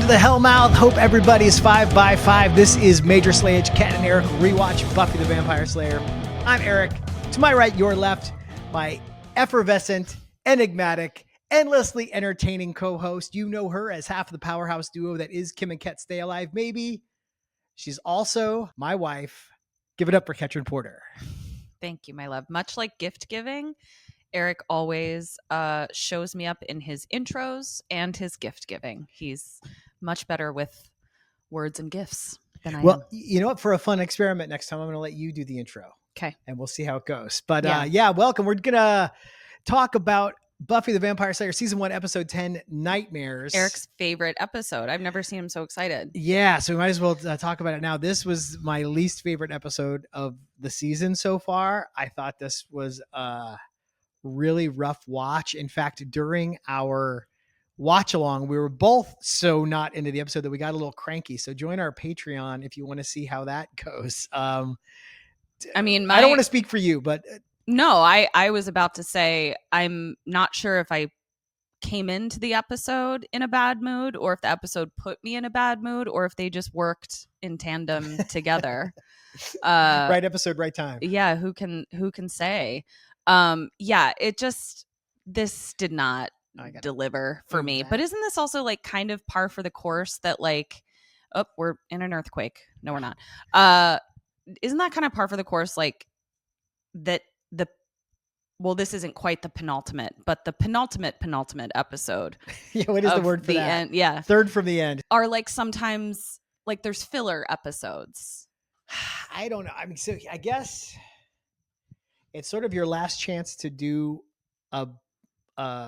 the Hellmouth. Hope everybody's 5x5. This is Major Slayage, Ket Arik, Rewatch, Buffy the Vampire Slayer. I'm Eric. To my right, your left, my effervescent, enigmatic, endlessly entertaining co-host. You know her as half of the powerhouse duo that is Kim and Ket Stay Alive. Maybe she's also my wife. Give it up for Ketryn Porter. Thank you, my love. Much like gift giving, Eric always shows me up in his intros and his gift giving. He's much better with words and gifts than I am. Well, you know what? For a fun experiment next time, I'm going to let you do the intro. Okay. And we'll see how it goes. But yeah, welcome. We're going to talk about Buffy the Vampire Slayer Season 1, Episode 10, Nightmares. Eric's favorite episode. I've never seen him so excited. Yeah, so we might as well talk about it now. This was my least favorite episode of the season so far. I thought this was a really rough watch. In fact, during our watch along, we were both so not into the episode that we got a little cranky. So join our Patreon if you want to see how that goes. I mean, I don't want to speak for you, but no, I was about to say, I'm not sure if I came into the episode in a bad mood or if the episode put me in a bad mood or if they just worked in tandem together. Right episode, right time. Yeah. Who can say? This did not deliver for me. But isn't this also like kind of par for the course that like, oh, we're in an earthquake. No, we're not. Isn't that kind of par for the course? Like that this isn't quite the penultimate, but the penultimate episode. Yeah, what is the word for that? End, yeah. Third from the end. Are like sometimes like there's filler episodes. I don't know. I mean, so I guess it's sort of your last chance to do a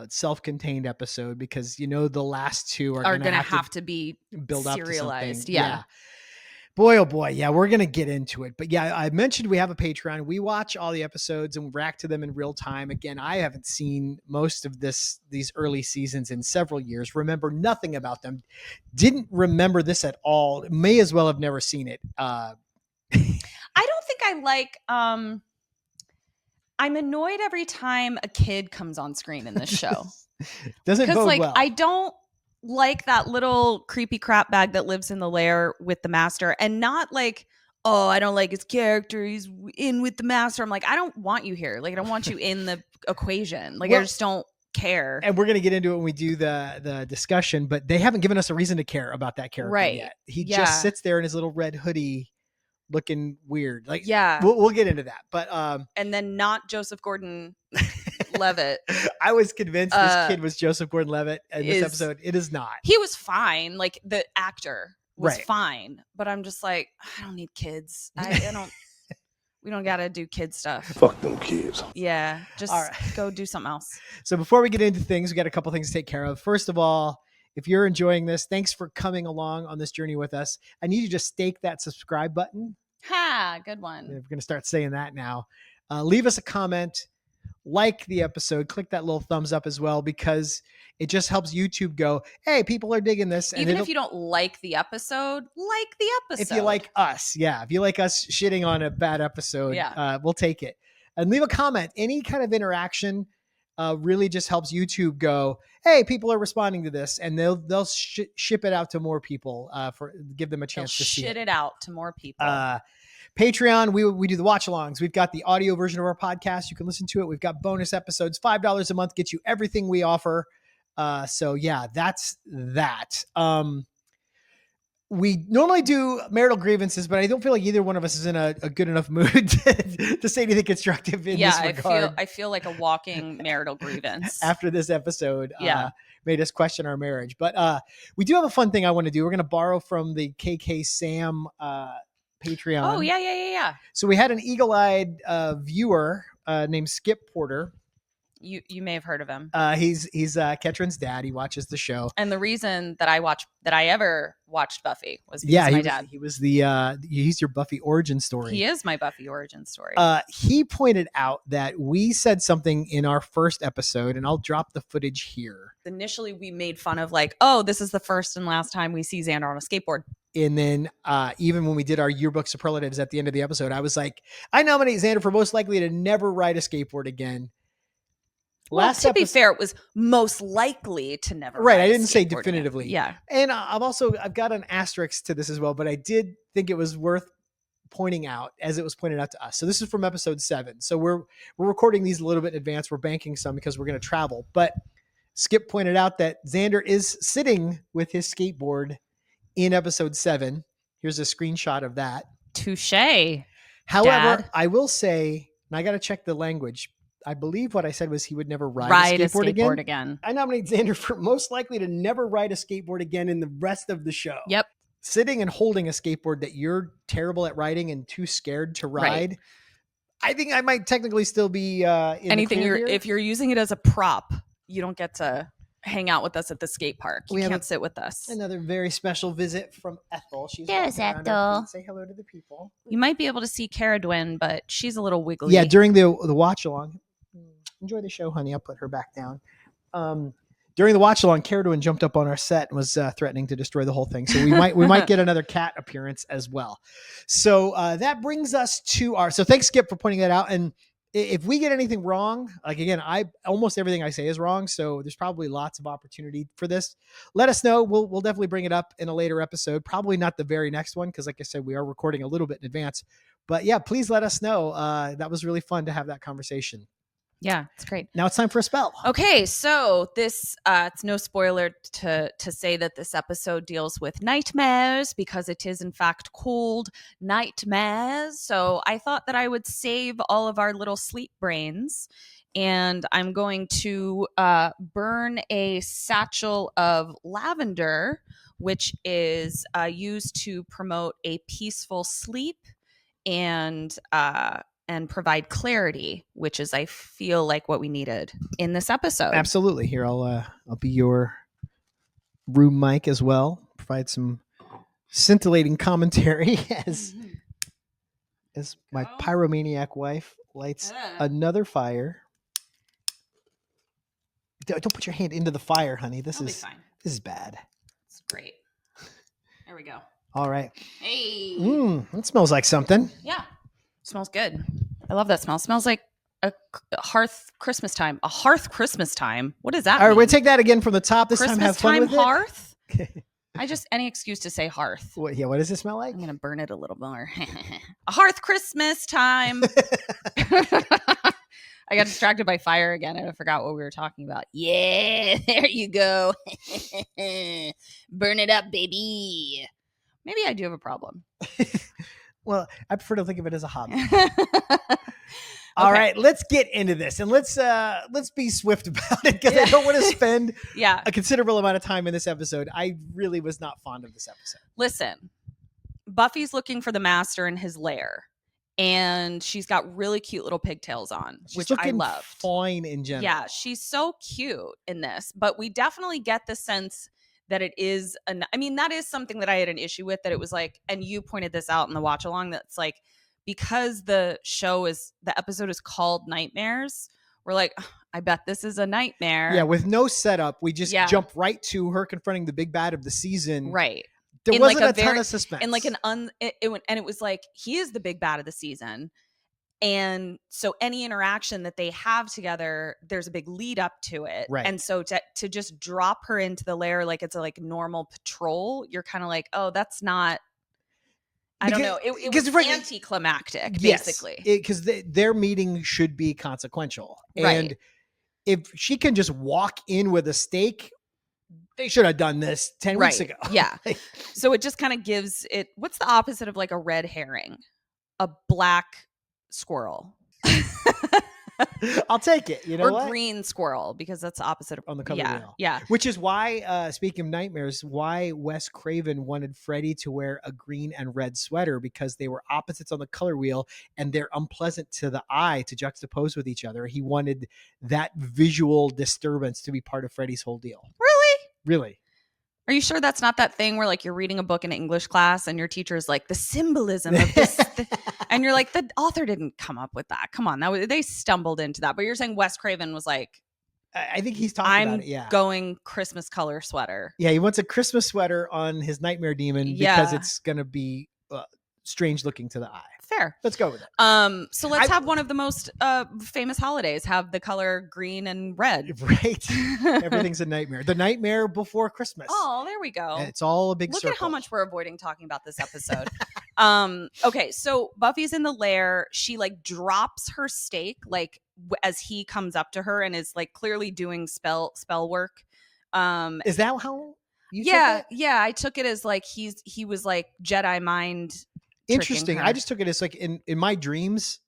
self-contained episode because you know the last two are going to have to be built serialized. Up to yeah. Boy, oh boy. Yeah, we're going to get into it. But yeah, I mentioned we have a Patreon. We watch all the episodes and react to them in real time. Again, I haven't seen most of these early seasons in several years. Remember nothing about them. Didn't remember this at all. May as well have never seen it. I don't think I like... I'm annoyed every time a kid comes on screen in this show. Doesn't bode like, well. I don't like that little creepy crap bag that lives in the lair with the master, and not like, oh, I don't like his character, he's in with the master. I'm like, I don't want you here. Like, I don't want you in the equation. Like, I just don't care. And we're going to get into it when we do the discussion, but they haven't given us a reason to care about that character yet. He just sits there in his little red hoodie looking weird. Like, yeah, we'll get into that. But and then not Joseph Gordon-Levitt. I was convinced this kid was Joseph Gordon-Levitt in this episode. It is not. He was fine. Like the actor was fine, but I'm just like, I don't need kids. I don't. We don't got to do kid stuff. Fuck them kids. Yeah, just go do something else. So before we get into things, we got a couple things to take care of. First of all, if you're enjoying this, thanks for coming along on this journey with us. I need you to stake that subscribe button. Ha, good one. We're going to start saying that now. Leave us a comment, like the episode, click that little thumbs up as well, because it just helps YouTube go, hey, people are digging this. Even if you don't like the episode, like the episode. If you like us, if you like us shitting on a bad episode, we'll take it. And leave a comment. Any kind of interaction really just helps YouTube go, hey, people are responding to this, and they'll ship it out to more people give them a chance to see it. Shit it out to more people. Patreon, we do the watch alongs. We've got the audio version of our podcast. You can listen to it. We've got bonus episodes. $5 a month gets you everything we offer. So yeah, that's that. We normally do marital grievances, but I don't feel like either one of us is in a good enough mood to say anything constructive in this regard. I feel like a walking marital grievance. After this episode made us question our marriage. But we do have a fun thing I want to do. We're going to borrow from the KK Sam Patreon. Oh, yeah. So we had an eagle-eyed viewer named Skip Porter. You may have heard of him. He's Ketryn's dad. He watches the show. And the reason that I ever watched Buffy was because my dad. He's your Buffy origin story. He is my Buffy origin story. He pointed out that we said something in our first episode, and I'll drop the footage here. Initially, we made fun of like, oh, this is the first and last time we see Xander on a skateboard. And then even when we did our yearbook superlatives at the end of the episode, I was like, I nominate Xander for most likely to never ride a skateboard again. To be fair, it was most likely to never. Right. I didn't say definitively. Again. Yeah. And I've got an asterisk to this as well, but I did think it was worth pointing out as it was pointed out to us. So this is from episode 7. So we're recording these a little bit in advance. We're banking some because we're going to travel, but Skip pointed out that Xander is sitting with his skateboard in episode 7. Here's a screenshot of that. Touché. However, Dad. I will say, and I got to check the language. I believe what I said was he would never ride a skateboard again. I nominate Xander for most likely to never ride a skateboard again in the rest of the show. Yep. Sitting and holding a skateboard that you're terrible at riding and too scared to ride. Right. I think I might technically still be in anything. If you're using it as a prop, you don't get to hang out with us at the skate park. You can't sit with us. Another very special visit from Ethel. There's Ethel. Say hello to the people. You might be able to see Ketryn, but she's a little wiggly. Yeah, during the watch along. Enjoy the show, honey. I'll put her back down. During the watch along, Ketryn jumped up on our set and was threatening to destroy the whole thing. So we might get another cat appearance as well. So that brings us to so thanks, Skip, for pointing that out. And if we get anything wrong, like again, almost everything I say is wrong. So there's probably lots of opportunity for this. Let us know. We'll definitely bring it up in a later episode. Probably not the very next one, because like I said, we are recording a little bit in advance. But yeah, please let us know. That was really fun to have that conversation. Yeah, it's great. Now it's time for a spell. Okay, so this it's no spoiler to say that this episode deals with nightmares, because it is in fact called Nightmares. So I thought that I would save all of our little sleep brains, and I'm going to burn a satchel of lavender, which is used to promote a peaceful sleep and provide clarity, which is, I feel like, what we needed in this episode. Absolutely. Here, I'll be your room mic as well. Provide some scintillating commentary as my pyromaniac wife lights another fire. Don't put your hand into the fire, honey. This is bad. It's great. There we go. All right. Hey. That smells like something. Yeah. Smells good. I love that smell. It smells like a hearth Christmas time. A hearth Christmas time. What does that mean? All right, we'll take that again from the top. This Christmas time, have fun with hearth? It. Any excuse to say hearth. What does it smell like? I'm going to burn it a little more. A hearth Christmas time. I got distracted by fire again. I forgot what we were talking about. Yeah, there you go. Burn it up, baby. Maybe I do have a problem. Well, I prefer to think of it as a hobby. All right, let's get into this, and let's be swift about it, because I don't want to spend a considerable amount of time in this episode. I really was not fond of this episode. Listen, Buffy's looking for the master in his lair, and she's got really cute little pigtails on, which I love. Fine in general. Yeah, she's so cute in this, but we definitely get the sense that it is, that is something that I had an issue with, that it was like, and you pointed this out in the watch along, that's like, because the episode is called Nightmares, we're like, I bet this is a nightmare. Yeah, with no setup, we just jump right to her confronting the big bad of the season. Right. There wasn't a ton of suspense. And like it was like, he is the big bad of the season. And so any interaction that they have together, there's a big lead up to it. Right. And so to just drop her into the lair like it's a normal patrol, you're kind of like, oh, that's not, I don't know. It was anticlimactic, basically. Because their meeting should be consequential. Right. And if she can just walk in with a stake, they should have done this 10 weeks ago. Yeah. So it just kind of gives it, what's the opposite of like a red herring? A black squirrel. I'll take it. You know, or green squirrel, because that's the opposite of on the cover wheel. Yeah. Which is why, speaking of nightmares, why Wes Craven wanted Freddy to wear a green and red sweater, because they were opposites on the color wheel and they're unpleasant to the eye to juxtapose with each other. He wanted that visual disturbance to be part of Freddy's whole deal. Really? Are you sure that's not that thing where like you're reading a book in English class and your teacher is like, the symbolism of this, and you're like, the author didn't come up with that. Come on, they stumbled into that. But you're saying Wes Craven was like, I think he's talking about it. Yeah, going Christmas color sweater. Yeah, he wants a Christmas sweater on his nightmare demon because it's gonna be strange looking to the eye. Fair. Let's go with it. So let's have one of the most famous holidays have the color green and red. Right. Everything's a nightmare. The nightmare before Christmas. Oh, there we go. And it's all a big circle. Look at how much we're avoiding talking about this episode. Okay, so Buffy's in the lair. She like drops her stake like as he comes up to her and is like clearly doing spell work. Is that how you took it? Yeah, I took it as like he was like Jedi mind. Interesting. I just took it as like in my dreams,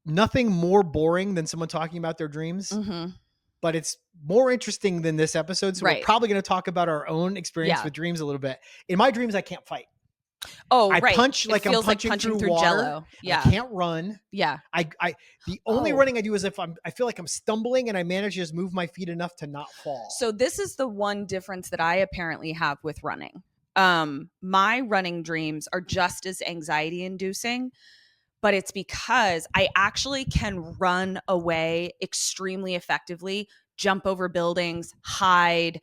nothing more boring than someone talking about their dreams. Mm-hmm. But it's more interesting than this episode. So right. We're probably going to talk about our own experience with dreams a little bit. In my dreams, I can't fight. Oh, I right. punch like I'm punching through water. Jello. Yeah. I can't run. Yeah. The only running I do is if I feel like I'm stumbling and I manage to just move my feet enough to not fall. So this is the one difference that I apparently have with running. My running dreams are just as anxiety inducing, but it's because I actually can run away extremely effectively, jump over buildings, hide,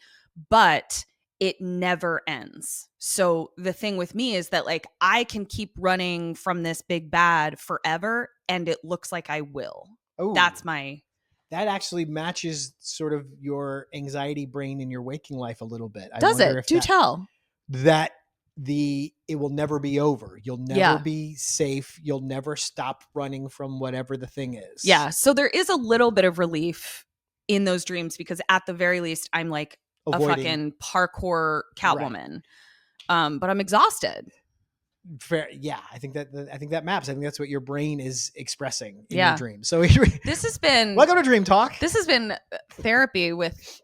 but it never ends. So the thing with me is that like I can keep running from this big bad forever and it looks like I will. Ooh, that actually matches sort of your anxiety brain in your waking life a little bit. Does it? Do tell. That it will never be over. You'll never be safe. You'll never stop running from whatever the thing is. Yeah. So there is a little bit of relief in those dreams because at the very least I'm like avoiding. A fucking parkour Catwoman. Right. But I'm exhausted. Fair. Yeah. I think that maps. I think that's what your brain is expressing in your dreams. So this has been welcome to Dream Talk. This has been therapy with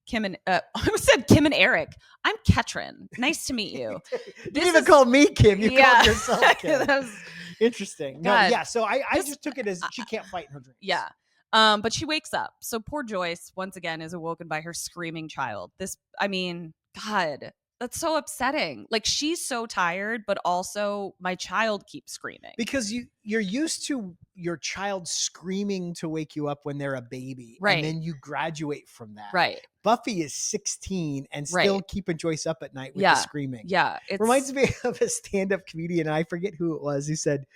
Kim and I said Kim and Arik. I'm Ketryn. Nice to meet you. You didn't even call me Kim. You called yourself Kim. That was interesting. No, yeah. So I just took it as she can't fight in her dreams. Yeah. But she wakes up. So poor Joyce once again is awoken by her screaming child. God, that's so upsetting. Like she's so tired, but also my child keeps screaming. Because you're used to your child screaming to wake you up when they're a baby. Right. And then you graduate from that. Right. Buffy is 16 and still keeping Joyce up at night with the screaming. Yeah. It reminds me of a stand-up comedian. I forget who it was. He said,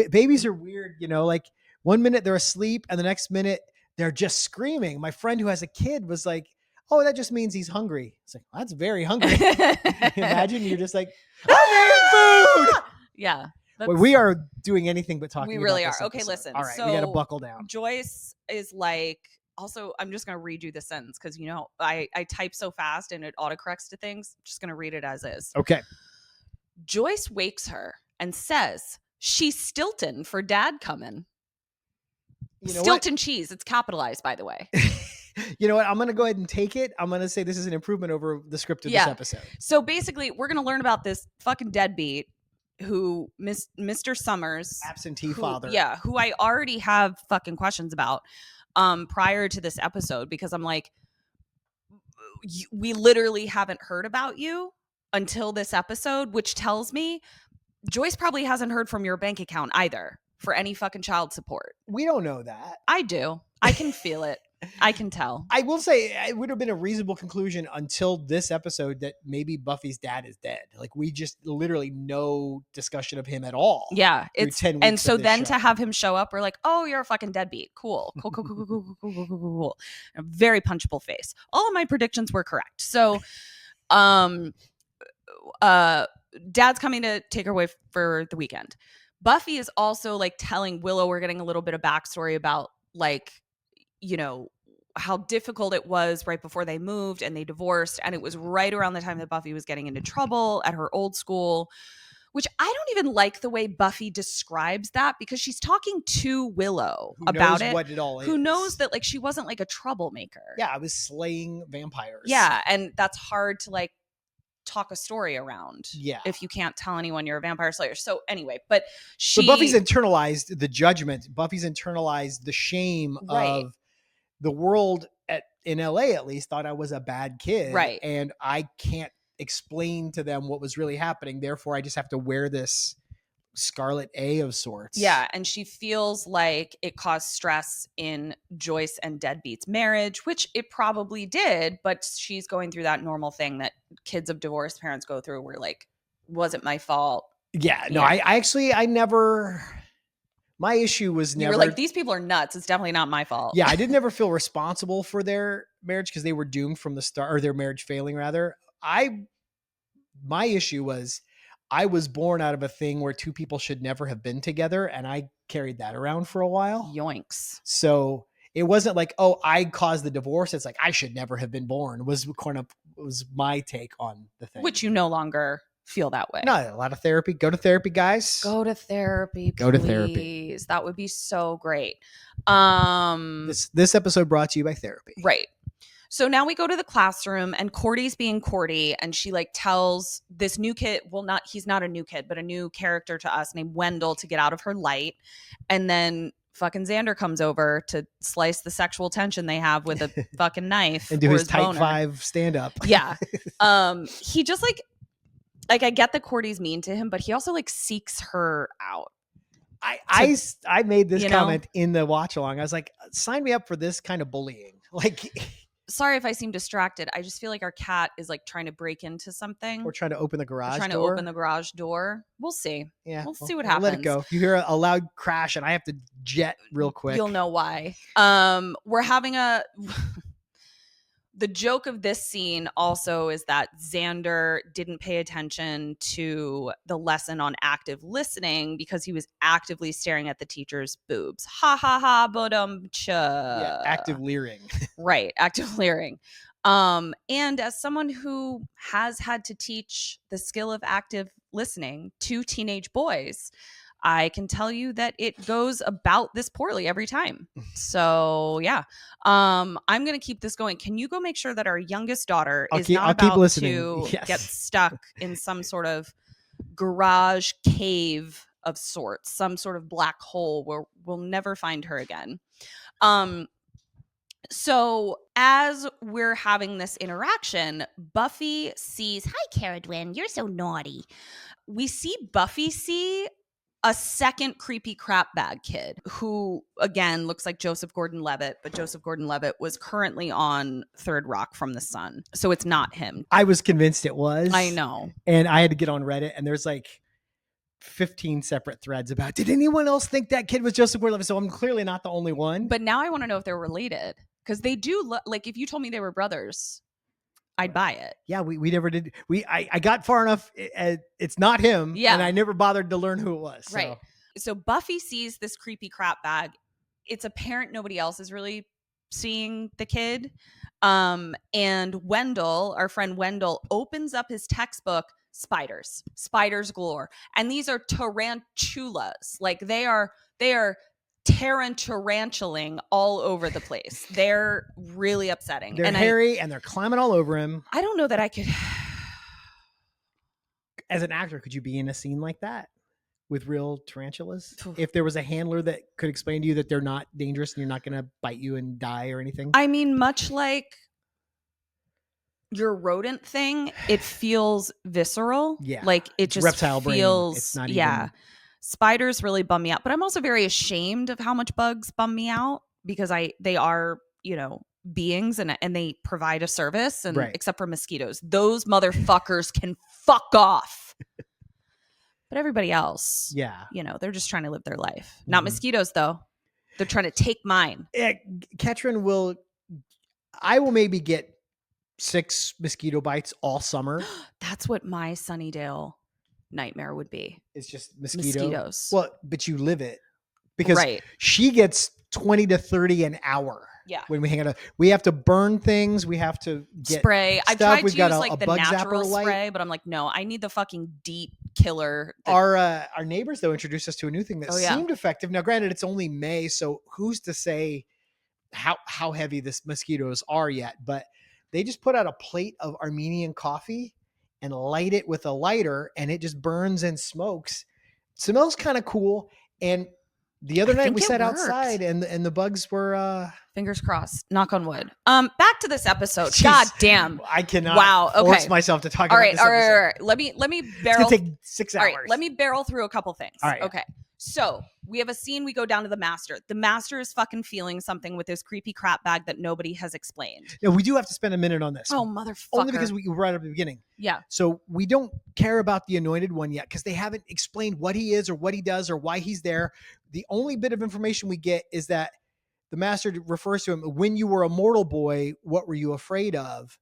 babies are weird, like one minute they're asleep and the next minute they're just screaming. My friend who has a kid was like, oh, that just means he's hungry. It's like, well, that's very hungry. Imagine you're just like, I need food. Yeah. Well, we are doing anything but talking. We really about this are. Okay, episode. listen. All right, so we got to buckle down. Joyce is like, also, I'm just going to read you the sentence because, I type so fast and it autocorrects to things. I'm just going to read it as is. Okay. Joyce wakes her and says, she's Stilton for dad coming. Stilton cheese. It's capitalized, by the way. You know what? I'm going to go ahead and take it. I'm going to say this is an improvement over the script of this episode. So basically, we're going to learn about this fucking deadbeat who Mr. Summers. Absentee father. Yeah, who I already have fucking questions about prior to this episode because I'm like, we literally haven't heard about you until this episode, which tells me Joyce probably hasn't heard from your bank account either for any fucking child support. We don't know that. I do. I can feel it. I can tell. I will say it would have been a reasonable conclusion until this episode that maybe Buffy's dad is dead. Like we just literally no discussion of him at all. Yeah. It's 10 weeks and so then show. To have him show up, we're like, oh, you're a fucking deadbeat. Cool. Cool. A very punchable face. All of my predictions were correct. So dad's coming to take her away for the weekend. Buffy is also like telling Willow, we're getting a little bit of backstory about like, how difficult it was right before they moved and they divorced. And it was right around the time that Buffy was getting into trouble at her old school, which I don't even like the way Buffy describes that because she's talking to Willow about it. What it all is. Who knows that like she wasn't like a troublemaker. Yeah, I was slaying vampires. Yeah. And that's hard to like talk a story around. Yeah. If you can't tell anyone you're a vampire slayer. So anyway, but Buffy's internalized the judgment. Buffy's internalized the shame of the world in LA at least thought I was a bad kid. Right. And I can't explain to them what was really happening. Therefore, I just have to wear this scarlet A of sorts. Yeah. And she feels like it caused stress in Joyce and Deadbeat's marriage, which it probably did. But she's going through that normal thing that kids of divorced parents go through where like, wasn't my fault. Yeah, no, I actually, I never, my issue was never. You were like, these people are nuts. It's definitely not my fault. Yeah, I did never feel responsible for their marriage because they were doomed from the start, or their marriage failing rather. My issue was I was born out of a thing where two people should never have been together, and I carried that around for a while. Yoinks. So it wasn't like, oh, I caused the divorce. It's like, I should never have been born was my take on the thing. Which you no longer feel that way. No, a lot of therapy. Go to therapy, guys. Go to therapy, please. Go to therapy. That would be so great. This episode brought to you by therapy. Right. So now we go to the classroom, and Cordy's being Cordy, and she like tells this new kid, he's not a new kid, but a new character to us named Wendell to get out of her light. And then fucking Xander comes over to slice the sexual tension they have with a fucking knife. And do his type 5 stand up. Yeah. He just like I get that Cordy's mean to him, but he also like seeks her out. I made this comment in the watch along. I was like, sign me up for this kind of bullying. Like, sorry if I seem distracted. I just feel like our cat is like trying to break into something. We're trying to open the garage door. To open the garage door. We'll see. Yeah. We'll see what happens. Let it go. If you hear a loud crash and I have to jet real quick, you'll know why. We're having the joke of this scene also is that Xander didn't pay attention to the lesson on active listening because he was actively staring at the teacher's boobs. Ha ha ha, cha. Yeah, active leering. Right, active leering. And as someone who has had to teach the skill of active listening to teenage boys, I can tell you that it goes about this poorly every time. So yeah, I'm going to keep this going. Can you go make sure that our youngest daughter is not about to get stuck in some sort of garage cave of sorts, some sort of black hole where we'll never find her again. So as we're having this interaction, Buffy sees, "Hi, Cara Dwynn, you're so naughty." We see Buffy see a second creepy crap bag kid who, again, looks like Joseph Gordon-Levitt, but Joseph Gordon-Levitt was currently on Third Rock from the Sun. So it's not him. I was convinced it was. I know. And I had to get on Reddit, and there's like 15 separate threads about, did anyone else think that kid was Joseph Gordon-Levitt? So I'm clearly not the only one. But now I want to know if they're related. Because they do like, if you told me they were brothers, I'd buy it. Yeah, we never did. I got far enough. It's not him. Yeah. And I never bothered to learn who it was. So. Right. So Buffy sees this creepy crap bag. It's apparent nobody else is really seeing the kid. And Wendell, our friend Wendell, opens up his textbook, spiders galore. And these are tarantulas. Like they are tarantuling all over the place. They're really upsetting. They're hairy and they're climbing all over him. I don't know that I could. As an actor, could you be in a scene like that with real tarantulas? If there was a handler that could explain to you that they're not dangerous and you're not going to bite you and die or anything? I mean, much like your rodent thing, it feels visceral. Yeah. Like it just reptile feels, brain. It's not even. Spiders really bum me out, but I'm also very ashamed of how much bugs bum me out because they are, beings and they provide a service, and except for mosquitoes, those motherfuckers can fuck off. But everybody else, they're just trying to live their life. Mm-hmm. Not mosquitoes though. They're trying to take mine. Ketryn I will maybe get 6 mosquito bites all summer. That's what my Sunnydale nightmare would be. It's just mosquitoes. Well, but you live it because she gets 20 to 30 an hour. Yeah. When we hang out, we have to burn things. We have to get spray. Stuff. I've tried We've to got use like the natural spray, but I'm like, no, I need the fucking deep killer. Our neighbors though introduced us to a new thing that seemed effective. Now, granted, it's only May, so who's to say how heavy the mosquitoes are yet? But they just put out a plate of Armenian coffee and light it with a lighter, and it just burns and smokes. It smells kind of cool. And the other night we sat outside and the bugs were fingers crossed, knock on wood. Back to this episode. Jeez, God damn. I cannot force myself to talk about this episode. All right. Let me barrel. It's gonna take 6 hours. All right, let me barrel through a couple things. All right. Okay. So we have a scene. We go down to the master. The master is fucking feeling something with his creepy crap bag that nobody has explained. Yeah, we do have to spend a minute on this. Oh, motherfucker. Only because we were right at the beginning. Yeah. So we don't care about the Anointed One yet because they haven't explained what he is or what he does or why he's there. The only bit of information we get is that the master refers to him, when you were a mortal boy, what were you afraid of?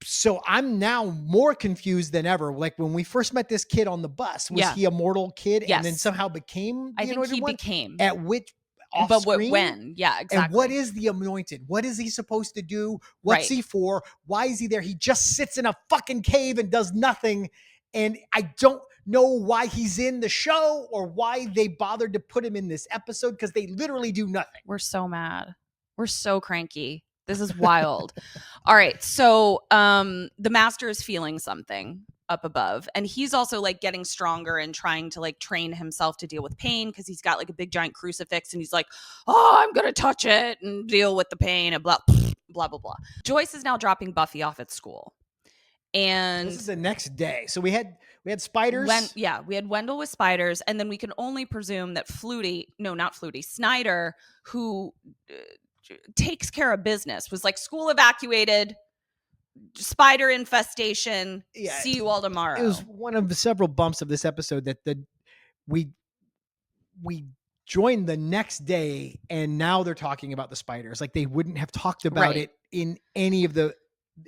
So I'm now more confused than ever. Like when we first met this kid on the bus, was he a mortal kid and then somehow became the Anointed One? Became. At which off but screen? When? Yeah, exactly. And what is the Anointed? What is he supposed to do? What's he for? Why is he there? He just sits in a fucking cave and does nothing. And I don't know why he's in the show or why they bothered to put him in this episode because they literally do nothing. We're so mad. We're so cranky. This is wild. All right. So the master is feeling something up above. And he's also like getting stronger and trying to like train himself to deal with pain because he's got like a big giant crucifix and he's like, oh, I'm going to touch it and deal with the pain and blah, blah, blah, blah. Joyce is now dropping Buffy off at school. And this is the next day. So we had spiders. We had Wendell with spiders. And then we can only presume that Snyder, who takes care of business, was like, school evacuated, spider infestation, see you all tomorrow. It was one of the several bumps of this episode that we joined the next day and now they're talking about the spiders. Like they wouldn't have talked about it in any of the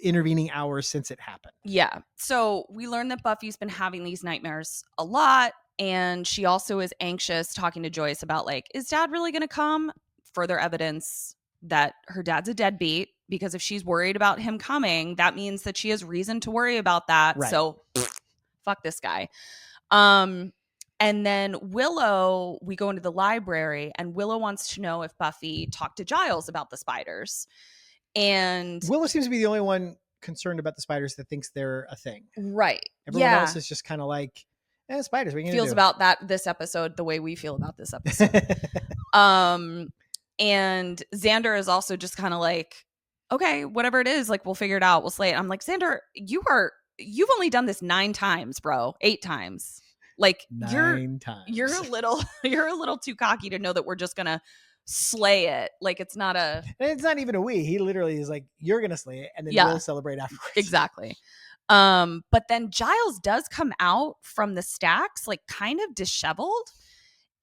intervening hours since it happened. Yeah. So we learned that Buffy's been having these nightmares a lot. And she also is anxious, talking to Joyce about like, is dad really going to come? Further evidence that her dad's a deadbeat, because if she's worried about him coming, that means that she has reason to worry about that. Right. So fuck this guy. And then Willow, we go into the library and Willow wants to know if Buffy talked to Giles about the spiders. And Willow seems to be the only one concerned about the spiders that thinks they're a thing. Right. Everyone else is just kind of like, spiders. What are you feels do? About this episode the way we feel about this episode. And Xander is also just kind of like, okay, whatever it is, like we'll figure it out. We'll slay it. I'm like, Xander, you've only done this 9 times, bro. 8 times. Like 9 times. You're a little too cocky to know that we're just gonna slay it. Like it's not even a we. He literally is like, you're gonna slay it, and then we'll celebrate afterwards. Exactly. But then Giles does come out from the stacks, like kind of disheveled,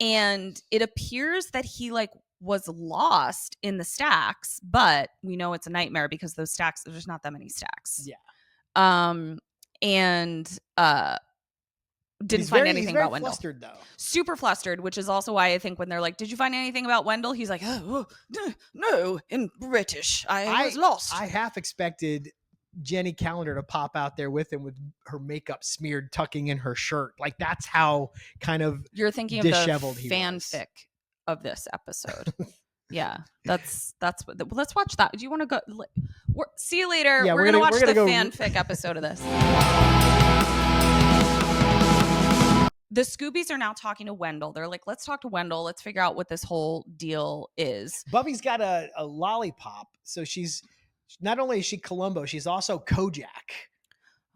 and it appears that he like was lost in the stacks, but we know it's a nightmare because those stacks, there's not that many stacks. Yeah. And didn't find anything about Wendell. Flustered though. Super flustered, which is also why I think when they're like, did you find anything about Wendell? He's like, oh, no, in British. I was lost. I half expected Jenny Calendar to pop out there with him with her makeup smeared, tucking in her shirt. Like that's how kind of you're thinking disheveled of the fanfic of this episode. Yeah, that's what. Let's watch that. Do you want to go? See you later. Yeah, we're gonna watch the fanfic episode of this. The Scoobies are now talking to Wendell. They're like, let's talk to Wendell. Let's figure out what this whole deal is. Buffy's got a lollipop, so she's not only is she Columbo, she's also Kojak.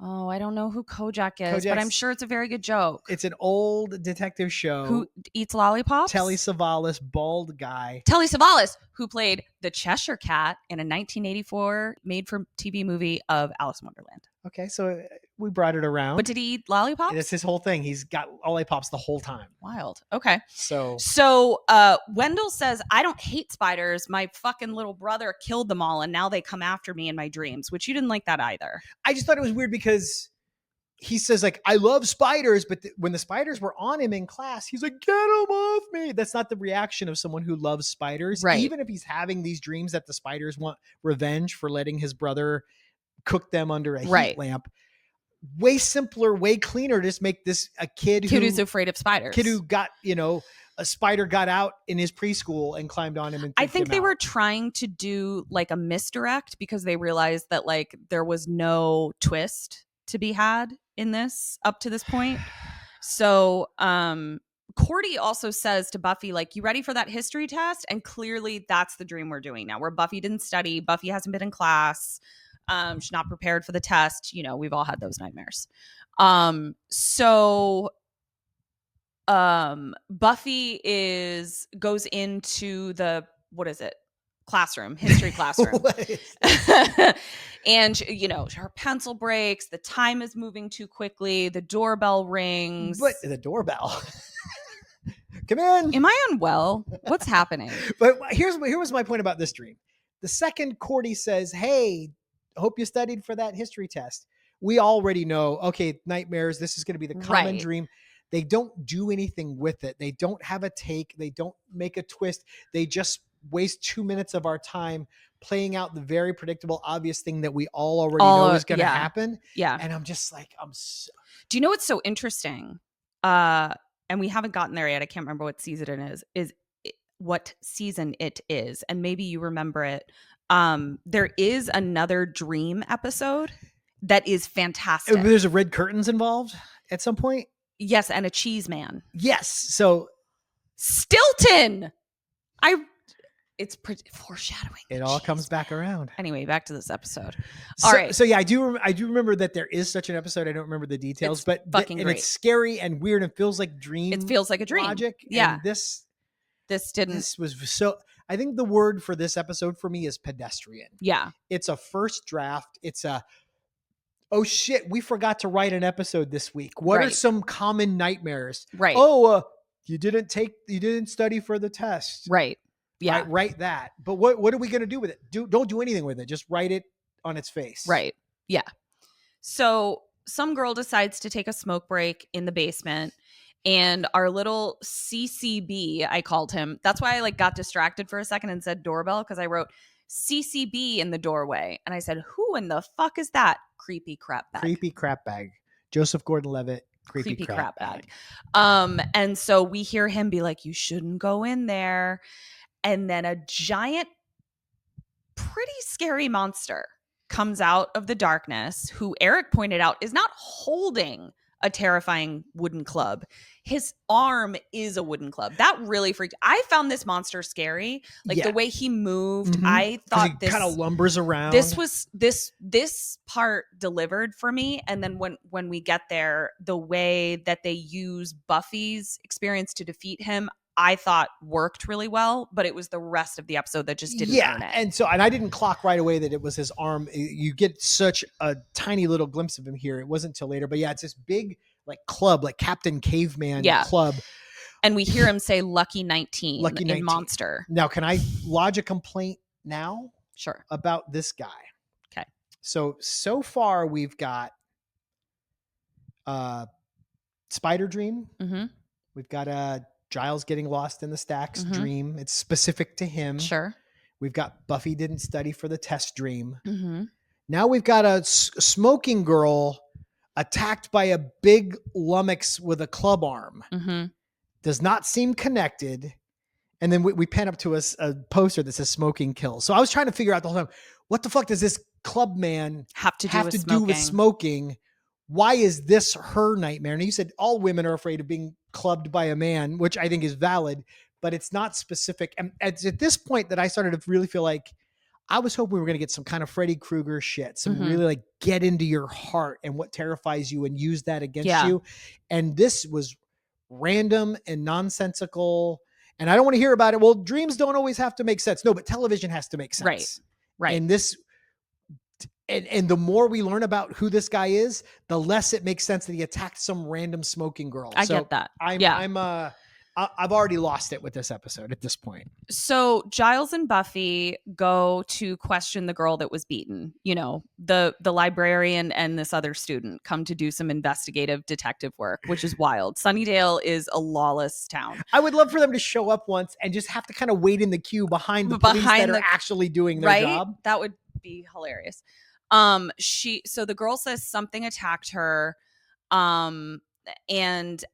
Oh, I don't know who Kojak is, but I'm sure it's a very good joke. It's an old detective show. Who eats lollipops? Telly Savalas, bald guy. Telly Savalas, who played the Cheshire Cat in a 1984 made-for-TV movie of Alice in Wonderland. Okay, so we brought it around. But did he eat lollipops? That's his whole thing. He's got lollipops the whole time. Wild. Okay. So Wendell says, I don't hate spiders. My fucking little brother killed them all, and now they come after me in my dreams, which you didn't like that either. I just thought it was weird because he says, like, I love spiders, but when the spiders were on him in class, he's like, get them off me. That's not the reaction of someone who loves spiders. Right. Even if he's having these dreams that the spiders want revenge for letting his brother cook them under a heat lamp. Way simpler, way cleaner. Just make this a kid who's afraid of spiders. Kid who got, a spider got out in his preschool and climbed on him. And I think they were trying to do like a misdirect because they realized that like there was no twist to be had in this up to this point. So, Cordy also says to Buffy, like, you ready for that history test? And clearly that's the dream we're doing now, where Buffy didn't study. Buffy hasn't been in class. She's not prepared for the test. We've all had those nightmares. So Buffy goes into the, what is it? Classroom, history classroom. And her pencil breaks, the time is moving too quickly, the doorbell rings. But the doorbell. Come in. Am I unwell? What's happening? But here was my point about this dream. The second Cordy says, "Hey, hope you studied for that history test." We already know, okay, nightmares, this is going to be the common dream. They don't do anything with it. They don't have a take. They don't make a twist. They just waste 2 minutes of our time playing out the very predictable, obvious thing that we all already know is going to happen. Yeah. And I'm just like, do you know what's so interesting? And we haven't gotten there yet. I can't remember what season it is what season it is. And maybe you remember it. There is another dream episode that is fantastic. There's a red curtains involved at some point. Yes. And a cheese man. Yes. So Stilton. It's foreshadowing. It all comes back around. Anyway, back to this episode. All right. So yeah, I do remember that there is such an episode. I don't remember the details, it's but fucking great. It's scary and weird and feels like dream. It feels like a dream. Logic. Yeah. And this didn't. This was so. I think the word for this episode for me is pedestrian. Yeah. It's a first draft. It's a, oh shit, we forgot to write an episode this week. What are some common nightmares? Right. Oh, you didn't study for the test. Right. Yeah. Right, write that. But what are we going to do with it? Don't do anything with it. Just write it on its face. Right. Yeah. So some girl decides to take a smoke break in the basement, and our little CCB, I called him. That's why I got distracted for a second and said doorbell, because I wrote CCB in the doorway. And I said, who in the fuck is that? Creepy crap bag. Creepy crap bag. Joseph Gordon-Levitt. Creepy crap bag. And so we hear him be like, you shouldn't go in there. And then a giant, pretty scary monster comes out of the darkness, who Eric pointed out is not holding a terrifying wooden club. His arm is a wooden club. That really freaked. I found this monster scary. The way he moved, I thought this kind of lumbers around. This part delivered for me. And then when we get there, the way that they use Buffy's experience to defeat him, I thought worked really well, but it was the rest of the episode that just didn't earn it. And I didn't clock right away that it was his arm. You get such a tiny little glimpse of him here. It wasn't till later, but yeah, it's this big club, like Captain Caveman club. And we hear him say Lucky 19 in Monster. Now, can I lodge a complaint now? Sure. About this guy. Okay. So far we've got Spider Dream. Mm-hmm. We've got Giles getting lost in the stacks dream. It's specific to him. Sure. We've got Buffy didn't study for the test dream. Mm-hmm. Now we've got a smoking girl attacked by a big lummox with a club arm. Mm-hmm. Does not seem connected. And then we pan up to a poster that says smoking kills. So I was trying to figure out the whole time, what the fuck does this club man have to do with smoking? Why is this her nightmare? And you said all women are afraid of being clubbed by a man, which I think is valid, but it's not specific. And it's at this point that I started to really feel like I was hoping we were going to get some kind of Freddy Krueger shit, some really get into your heart and what terrifies you and use that against you. And this was random and nonsensical. And I don't want to hear about it. Well, dreams don't always have to make sense. No, but television has to make sense. Right. And this, and the more we learn about who this guy is, the less it makes sense that he attacked some random smoking girl. I get that. I've already lost it with this episode at this point. So Giles and Buffy go to question the girl that was beaten. The librarian and this other student come to do some investigative detective work, which is wild. Sunnydale is a lawless town. I would love for them to show up once and just have to kind of wait in the queue behind the police that are actually doing their job. That would be hilarious. So the girl says something attacked her. And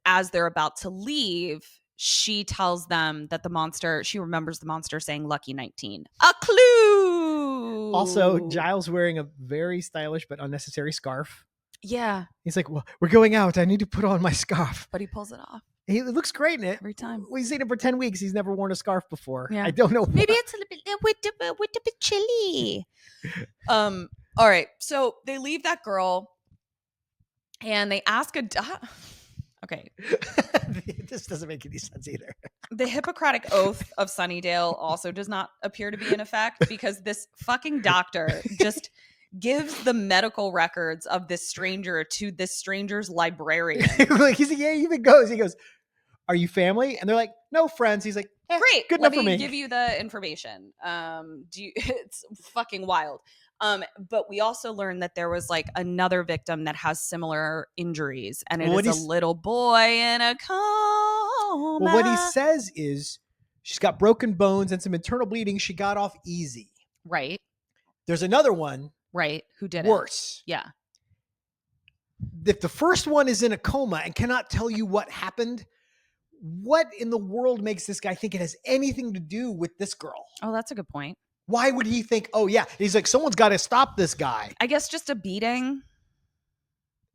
as they're about to leave, she tells them that she remembers the monster saying Lucky 19. A clue! Also, Giles wearing a very stylish but unnecessary scarf. Yeah. He's like, well, we're going out. I need to put on my scarf. But he pulls it off. He looks great in it. Every time. We've seen him for 10 weeks. He's never worn a scarf before. Yeah. I don't know why. Maybe it's a little bit chilly. All right. So they leave that girl and they ask okay. doesn't make any sense either. The Hippocratic Oath of Sunnydale also does not appear to be in effect because this fucking doctor just gives the medical records of this stranger to this stranger's librarian. Like he even goes, are you family? And they're like, no, friends. He's like, great, good enough for me. Let me give you the information. It's fucking wild. But we also learned that there was like another victim that has similar injuries, and it is a little boy in a coma. Well, what he says is she's got broken bones and some internal bleeding. She got off easy. Right. There's another one. Right. Who did worse. Yeah. If the first one is in a coma and cannot tell you what happened, what in the world makes this guy think it has anything to do with this girl? Oh, that's a good point. Why would he think, oh, yeah, he's like, someone's got to stop this guy? I guess just a beating.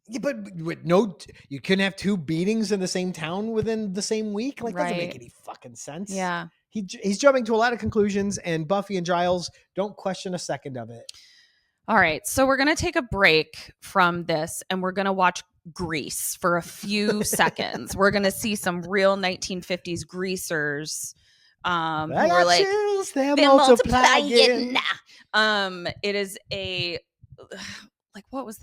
Yeah, but no, you couldn't have 2 beatings in the same town within the same week? Like, doesn't make any fucking sense. Yeah. He's jumping to a lot of conclusions, and Buffy and Giles don't question a second of it. All right. So we're going to take a break from this, and we're going to watch Grease for a few seconds. We're going to see some real 1950s greasers. Who are like, they're multiplying. It is a like what was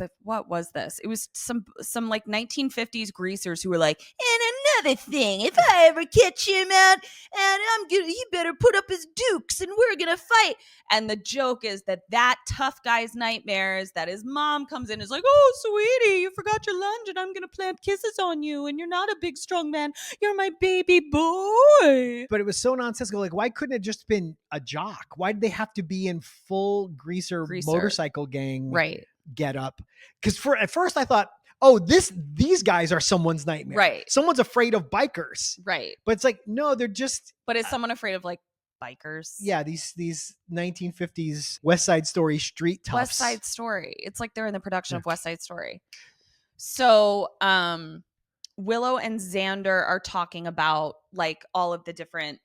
this? It was some like 1950s greasers who were like, and another thing, if I ever catch him out, and he better put up his dukes and we're gonna fight. And the joke is that tough guy's nightmare is that his mom comes in and is like, oh sweetie, you forgot your lunch and I'm gonna plant kisses on you and you're not a big strong man, you're my baby boy. But it was so nonsensical. Like, why couldn't it just been a jock? Why did they have to be in full greaser. Motorcycle gang get up? Because at first I thought, oh, these guys are someone's nightmare. Right. Someone's afraid of bikers. Right. But it's like, no, they're just. But is someone afraid of like bikers? Yeah, these 1950s West Side Story street toughs. West Side Story. It's like they're in the production of West Side Story. So, Willow and Xander are talking about like all of the different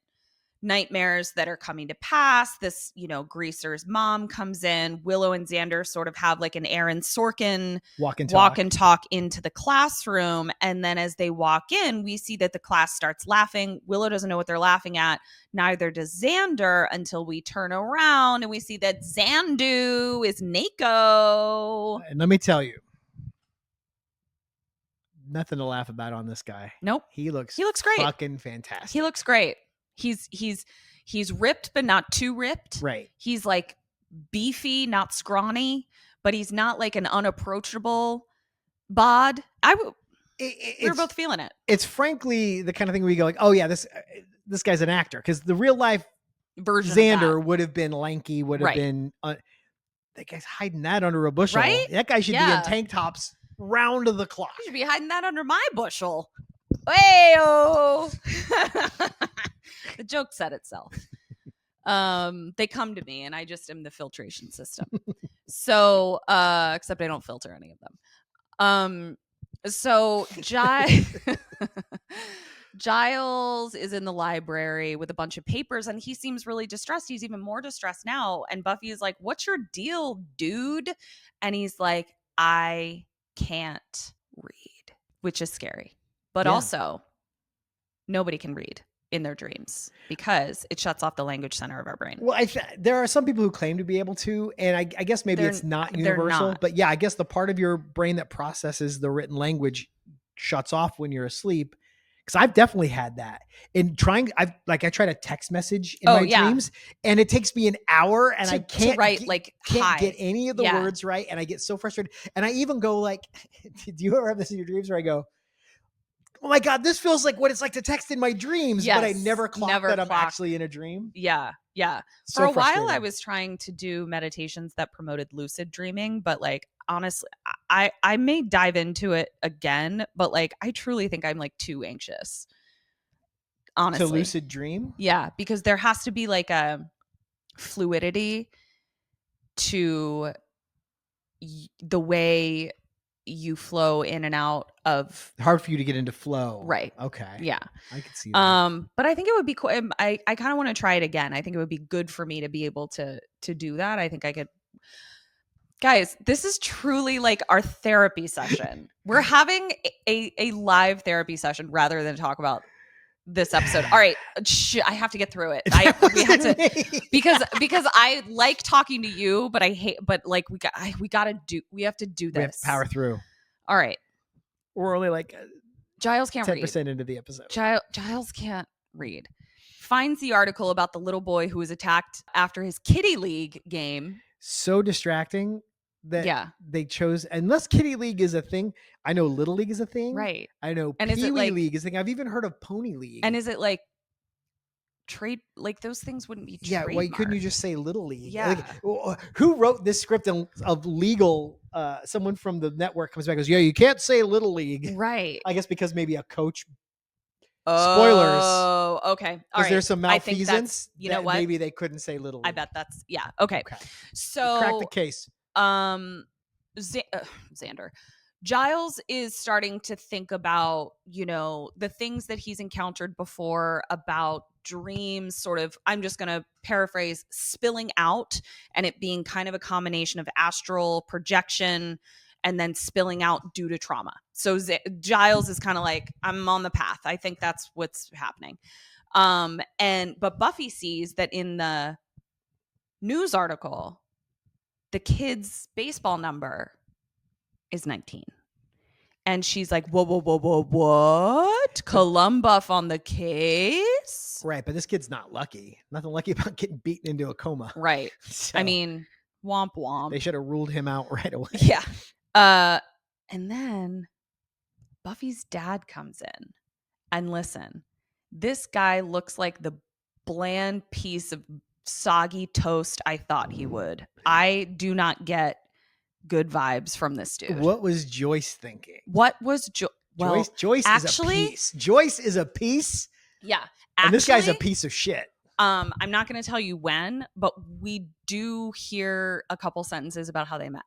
nightmares that are coming to pass. This, greaser's mom comes in. Willow and Xander sort of have like an Aaron Sorkin walk and talk into the classroom. And then as they walk in, we see that the class starts laughing. Willow doesn't know what they're laughing at. Neither does Xander until we turn around and we see that Xandu is Nako. And let me tell you, nothing to laugh about on this guy. Nope. He looks great. Fucking fantastic. He looks great. He's ripped, but not too ripped. Right. He's like beefy, not scrawny, but he's not like an unapproachable bod. We're both feeling it. It's frankly the kind of thing where you go like, oh yeah, this guy's an actor. Because the real life version Xander would have been lanky, would have right. been. That guy's hiding that under a bushel. Right? That guy should be in tank tops round the clock. You should be hiding that under my bushel. Hey-o. The joke said itself. They come to me and I just am the filtration system. So, except I don't filter any of them. So Giles is in the library with a bunch of papers and he seems really distressed. He's even more distressed now. And Buffy is like, what's your deal, dude? And he's like, I can't read, which is scary. But also, nobody can read in their dreams because it shuts off the language center of our brain. Well, there are some people who claim to be able to, and I guess maybe it's not universal. But yeah, I guess the part of your brain that processes the written language shuts off when you're asleep. Because I've definitely had that. I try to text message in my dreams, and it takes me an hour, and I can't write can't get any of the words right, and I get so frustrated. And I even go like, do you ever have this in your dreams where I go, oh my God, this feels like what it's like to text in my dreams, but I never clocked that I'm actually in a dream. Yeah. Yeah. For a while, I was trying to do meditations that promoted lucid dreaming, but like, honestly, I may dive into it again, but like, I truly think I'm like too anxious. Honestly. To lucid dream? Yeah. Because there has to be like a fluidity to the way you flow in and out of. Hard for you to get into flow. Right. Okay. Yeah. I could see that. But I think it would be cool. I kind of want to try it again. I think it would be good for me to be able to do that. I think I could. Guys, this is truly like our therapy session. We're having a live therapy session rather than talk about this episode. All right, I have to get through it. We have to because I like talking to you, but I hate. But like we have to do this. We have to power through. All right, we're only like Giles can't 10% read. into the episode. Giles can't read. Finds the article about the little boy who was attacked after his Kitty League game. So distracting that they chose, unless Kitty League is a thing. I know Little League is a thing. Right. I know Pee Wee League is a thing. I've even heard of Pony League. And is it like trade, like those things wouldn't be trademarked? Why couldn't you just say Little League? Yeah. Like, who wrote this script of legal? Someone from the network comes back and goes, you can't say Little League. Right. I guess because maybe a coach. Spoilers. Oh, okay. All right. There's some malfeasance. You know what? Maybe they couldn't say Little League. I bet that's okay. So crack the case. Xander. Giles is starting to think about, the things that he's encountered before about dreams, sort of, I'm just going to paraphrase, spilling out, and it being kind of a combination of astral projection and then spilling out due to trauma. So Giles is kind of like, I'm on the path. I think that's what's happening. But Buffy sees that in the news article, the kid's baseball number is 19. And she's like, whoa, what? Columbuff on the case? Right, but this kid's not lucky. Nothing lucky about getting beaten into a coma. Right. So, I mean, womp womp. They should have ruled him out right away. Yeah. And then Buffy's dad comes in. And listen, this guy looks like the bland piece of soggy toast I thought he would. I do not get good vibes from this dude. What was Joyce thinking? What was Joyce actually, is a piece. Joyce is a piece. Yeah. And this guy's a piece of shit. I'm not going to tell you when, but we do hear a couple sentences about how they met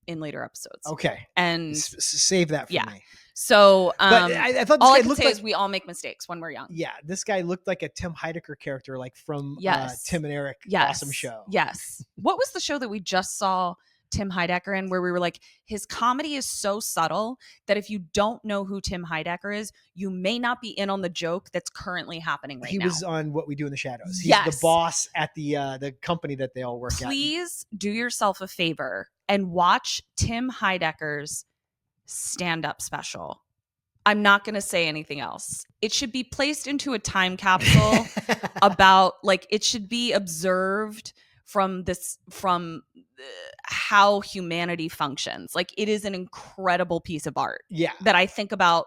in later episodes. Okay. And save that for me. So, but I thought this all guy I can looked say like, is we all make mistakes when we're young. Yeah. This guy looked like a Tim Heidecker character, like from Tim and Eric. Awesome show. Yes. What was the show that we just saw Tim Heidecker in, where we were like, his comedy is so subtle that if you don't know who Tim Heidecker is, you may not be in on the joke that's currently happening right now. He was on What We Do in the Shadows. He's the boss at the company that they all work at. Please do yourself a favor and watch Tim Heidecker's stand-up special. I'm not going to say anything else. It should be placed into a time capsule about, like, it should be observed from how humanity functions. Like, it is an incredible piece of art. Yeah. That I think about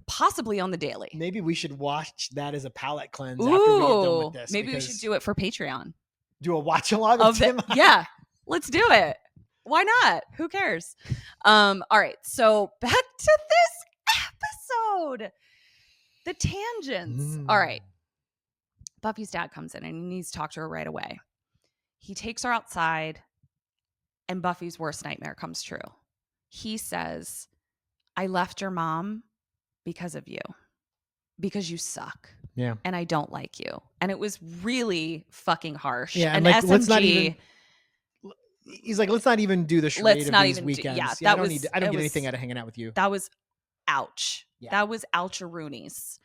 possibly on the daily. Maybe we should watch that as a palate cleanse after we get done with this. Maybe we should do it for Patreon. Do a watch along of Tim. Yeah, let's do it. Why not? Who cares? All right. So back to this episode. The tangents. All right. Buffy's dad comes in and he needs to talk to her right away. He takes her outside and Buffy's worst nightmare comes true. He says, I left your mom because of you, because you suck. Yeah. And I don't like you. And it was really fucking harsh. Yeah. And like, SMG. He's like, let's not even do the charade of these weekends. I don't get anything out of hanging out with you. That was ouch. Yeah. That was oucharoonies.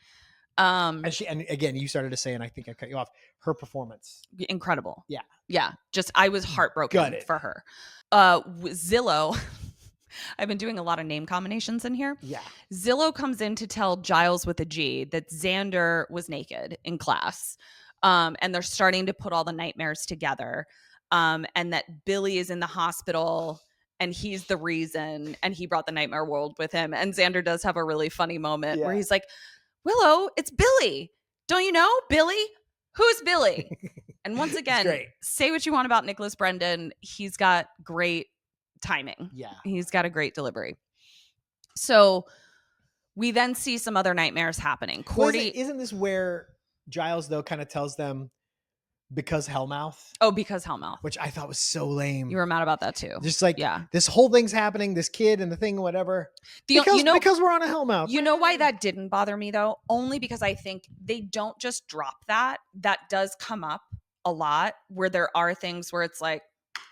And again, you started to say, and I think I cut you off, her performance. Incredible. Yeah. Yeah. Just, I was heartbroken for her. Zillow, I've been doing a lot of name combinations in here. Yeah. Zillow comes in to tell Giles with a G that Xander was naked in class. And they're starting to put all the nightmares together. And that Billy is in the hospital and he's the reason, and he brought the nightmare world with him. And Xander does have a really funny moment where he's like, Willow, it's Billy. Don't you know Billy? Who's Billy? And once again, say what you want about Nicholas Brendan. He's got great timing. Yeah. He's got a great delivery. So we then see some other nightmares happening. Isn't this where Giles, though, kind of tells them because Hellmouth? Oh, because Hellmouth. Which I thought was so lame. You were mad about that too. Just like, this whole thing's happening, this kid and the thing, whatever. Because we're on a Hellmouth. You know why that didn't bother me though? Only because I think they don't just drop that. That does come up a lot where there are things where it's like,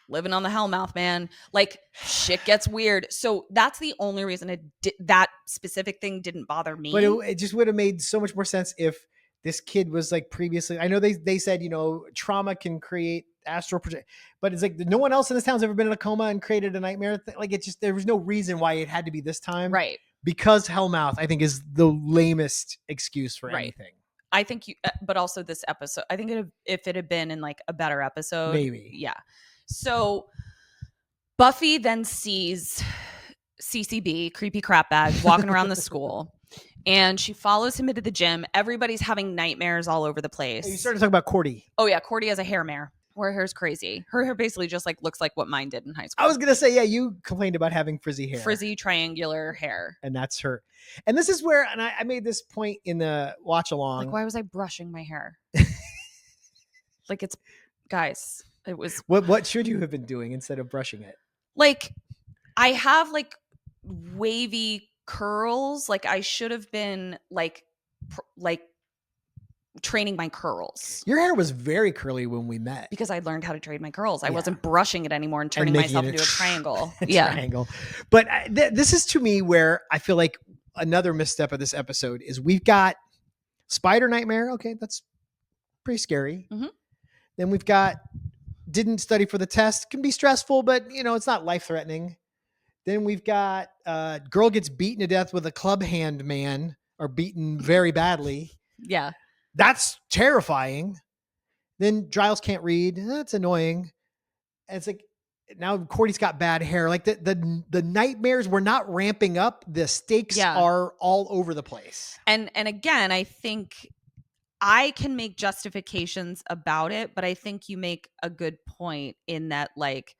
living on the Hellmouth, man. Like, shit gets weird. So that's the only reason that specific thing didn't bother me. But it just would have made so much more sense if this kid was like previously. I know they said, you know, trauma can create astral project, but it's like no one else in this town's ever been in a coma and created a nightmare. Like, it just, there was no reason why it had to be this time. Right. Because Hellmouth, I think, is the lamest excuse for anything. I think but also this episode, I think if it had been in like a better episode, maybe. Yeah. So Buffy then sees CCB, creepy crap bag, walking around the school, and she follows him into the gym. Everybody's having nightmares all over the place. Hey, you started talking about Cordy. Oh yeah, Cordy has a hair mare. Her hair's crazy. Her hair basically just like looks like what mine did in high school. I was gonna say, yeah, you complained about having frizzy hair, frizzy triangular hair, and that's her. And this is where, and I made this point in the watch along. Like, why was I brushing my hair? Like, it's, guys, it was. What should you have been doing instead of brushing it? Like, I have like wavy curls. Like, I should have been like training my curls. Your hair was very curly when we met. Because I learned how to train my curls. I wasn't brushing it anymore and turning myself into a triangle. Triangle. But this is, to me, where I feel like another misstep of this episode is we've got Spider Nightmare. Okay, that's pretty scary. Mm-hmm. Then we've got didn't study for the test. Can be stressful, but, you know, it's not life-threatening. Then we've got girl gets beaten to death with a club hand man, or beaten very badly. Yeah. That's terrifying. Then Giles can't read. That's annoying. And it's like, now Cordy's got bad hair. Like the nightmares were not ramping up. The stakes are all over the place. And again, I think I can make justifications about it, but I think you make a good point in that, like,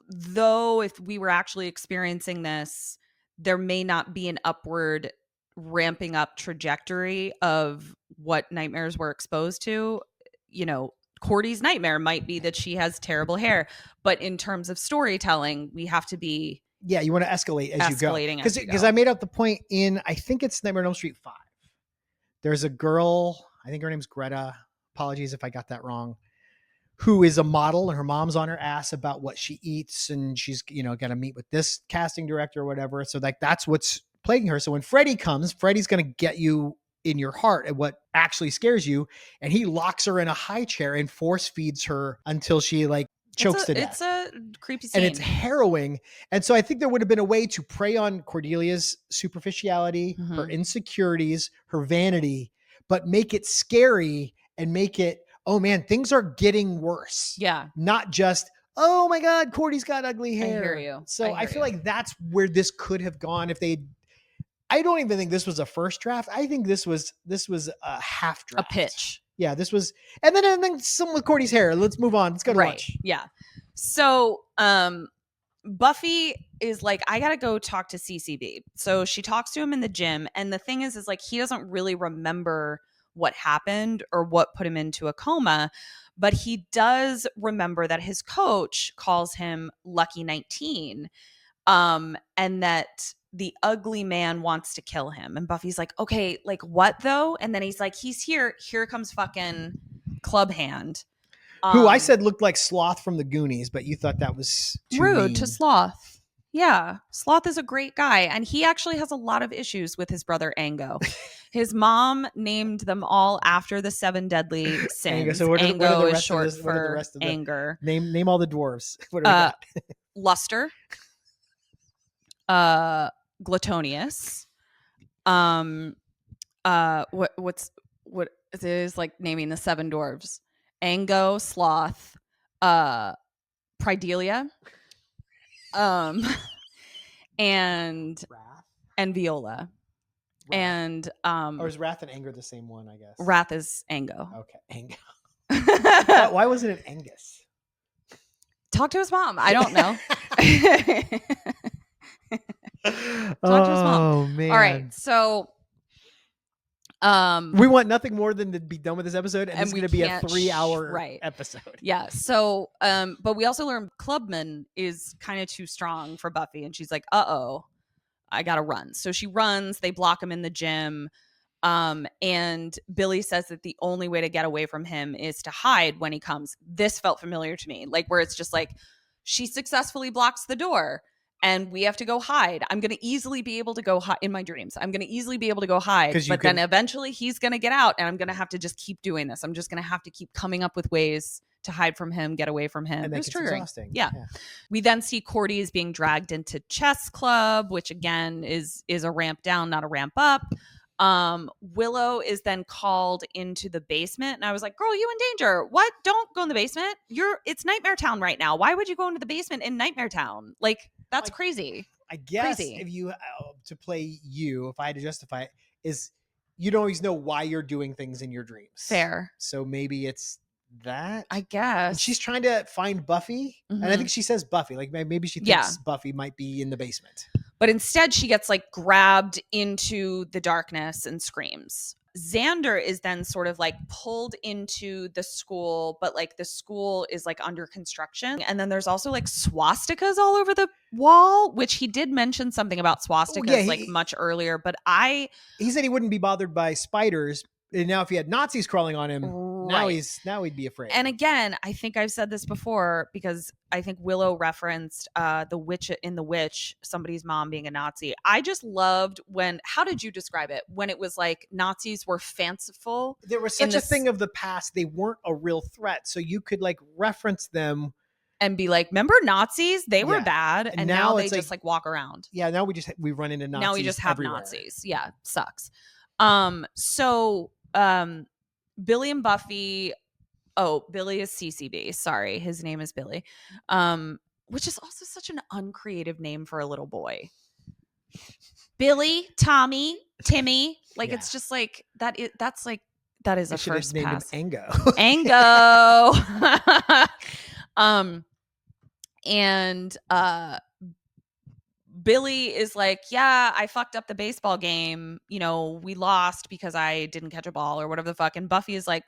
though if we were actually experiencing this, there may not be an upward ramping up trajectory of what nightmares we're exposed to. You know, Cordy's nightmare might be that she has terrible hair, but in terms of storytelling, we have to be you want to escalate as you go. Because I made up the point in, I think it's Nightmare on Elm Street 5. There's a girl, I think her name's Greta. Apologies if I got that wrong. Who is a model, and her mom's on her ass about what she eats, and she's, you know, got to meet with this casting director or whatever. So like that's what's plaguing her. So when Freddy comes, Freddy's going to get you in your heart at what actually scares you, and he locks her in a high chair and force feeds her until she like chokes to death. It's a creepy scene. And it's harrowing. And so I think there would have been a way to prey on Cordelia's superficiality, her insecurities, her vanity, but make it scary and make it, oh man, things are getting worse. Yeah. Not just, oh my God, Cordy's got ugly hair. I hear you. So I feel like that's where this could have gone if they. I don't even think this was a first draft. I think this was a half draft. A pitch. Yeah, this was, and then some with Cordy's hair. Let's move on. Let's go to lunch. Yeah. So Buffy is like, I gotta go talk to CCB. So she talks to him in the gym, and the thing is like he doesn't really remember what happened or what put him into a coma, but he does remember that his coach calls him Lucky 19, and that the ugly man wants to kill him. And Buffy's like, okay, like what though? And then he's like, he's here comes fucking Club Hand, who I said looked like Sloth from the Goonies, but you thought that was too rude mean. To Sloth. Yeah, Sloth is a great guy, and he actually has a lot of issues with his brother Ango. His mom named them all after the 7 deadly sins. So what Ango is short for anger. Name all the dwarves. What do we got? Luster, Gluttonius. What it is like naming the 7 dwarves: Ango, Sloth, Pridelia, and Viola. Wrath. And or is Wrath and Anger the same one? I guess Wrath is Ango. Okay, Ango. Why wasn't it Angus? Talk to his mom. I don't know. Talk to his mom. Oh man! All right, so we want nothing more than to be done with this episode, and it's going to be a 3-hour episode. Yeah. So, but we also learned Clubman is kind of too strong for Buffy, and she's like, "Uh-oh, I gotta run." So she runs. They block him in the gym. And Billy says that the only way to get away from him is to hide when he comes. This felt familiar to me, like where it's just like she successfully blocks the door and we have to go hide. I'm going to easily be able to go hide in my dreams. I'm going to easily be able to go hide, but then eventually he's going to get out and I'm going to have to just keep doing this. I'm just going to have to keep coming up with ways to hide from him, get away from him. And it was triggering. Exhausting. Yeah. We then see Cordy is being dragged into chess club, which again is a ramp down, not a ramp up. Willow is then called into the basement and I was like, girl, you in danger. What? Don't go in the basement. It's Nightmare Town right now. Why would you go into the basement in Nightmare Town? Like, that's crazy. I guess if you to play if I had to justify it, is you don't always know why you're doing things in your dreams. Fair. So maybe it's that, I guess. And she's trying to find Buffy. And I think she says Buffy, like maybe she thinks Buffy might be in the basement. But instead she gets like grabbed into the darkness and screams. Xander is then sort of like pulled into the school, but like the school is like under construction. And then there's also like swastikas all over the wall, which he did mention something about swastikas much earlier. But he said he wouldn't be bothered by spiders. And now if he had Nazis crawling on him, now he'd be afraid. And again, I think I've said this before because I think Willow referenced the witch, somebody's mom being a Nazi. I just loved how did you describe it? When it was like Nazis were fanciful. There was such a thing of the past. They weren't a real threat. So you could like reference them. And be like, remember Nazis? They were bad. And now they just like walk around. Yeah, now we run into Nazis. Now we just have everywhere. Nazis. Yeah, sucks. Billy and Buffy. Oh, Billy is CCB. Sorry, his name is Billy. Which is also such an uncreative name for a little boy. Billy, Tommy, Timmy. Like it's just like that. That is a first pass. Ango. And Billy is like, yeah, I fucked up the baseball game. You know, we lost because I didn't catch a ball or whatever the fuck. And Buffy is like,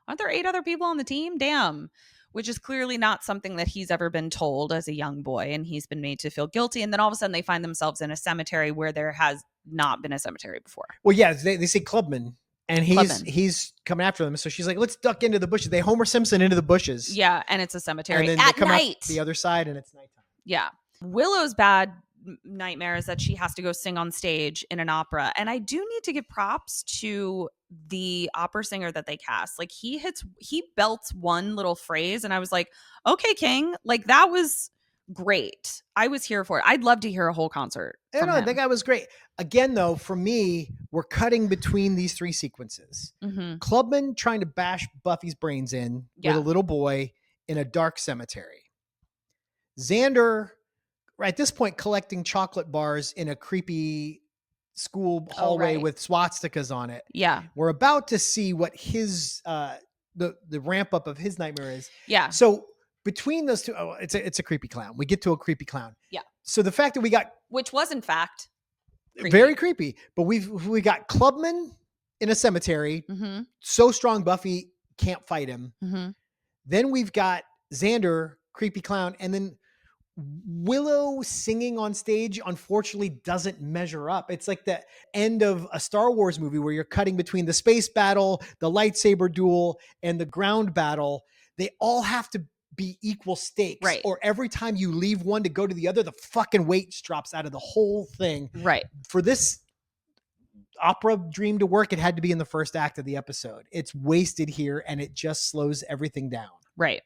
aren't there 8 other people on the team? Damn. Which is clearly not something that he's ever been told as a young boy. And he's been made to feel guilty. And then all of a sudden they find themselves in a cemetery where there has not been a cemetery before. Well, yeah, they say Clubman. And he's coming after them. So she's like, let's duck into the bushes. They Homer Simpson into the bushes. Yeah, and it's a cemetery. And then at they come night. out the other side and it's nighttime. Yeah. Willow's bad nightmare is that she has to go sing on stage in an opera. And I do need to give props to the opera singer that they cast. Like he belts one little phrase and I was like, okay, King, like that was great. I was here for it. I'd love to hear a whole concert. I think that was great. Again, though, for me, we're cutting between these 3 sequences. Mm-hmm. Clubman trying to bash Buffy's brains in with a little boy in a dark cemetery. Xander, at this point, collecting chocolate bars in a creepy school hallway with swastikas on it. Yeah. We're about to see what his the ramp up of his nightmare is. Yeah. So between those 2, it's a creepy clown. We get to a creepy clown. Yeah. So the fact that we got, which was in fact creepy. Very creepy, but we got Clubman in a cemetery. Mm-hmm. So strong, Buffy can't fight him. Mm-hmm. Then we've got Xander, creepy clown, and then Willow singing on stage, unfortunately, doesn't measure up. It's like the end of a Star Wars movie where you're cutting between the space battle, the lightsaber duel, and the ground battle. They all have to be equal stakes. Right. Or every time you leave one to go to the other, the fucking weight drops out of the whole thing. Right. For this opera dream to work, it had to be in the first act of the episode. It's wasted here and it just slows everything down. Right.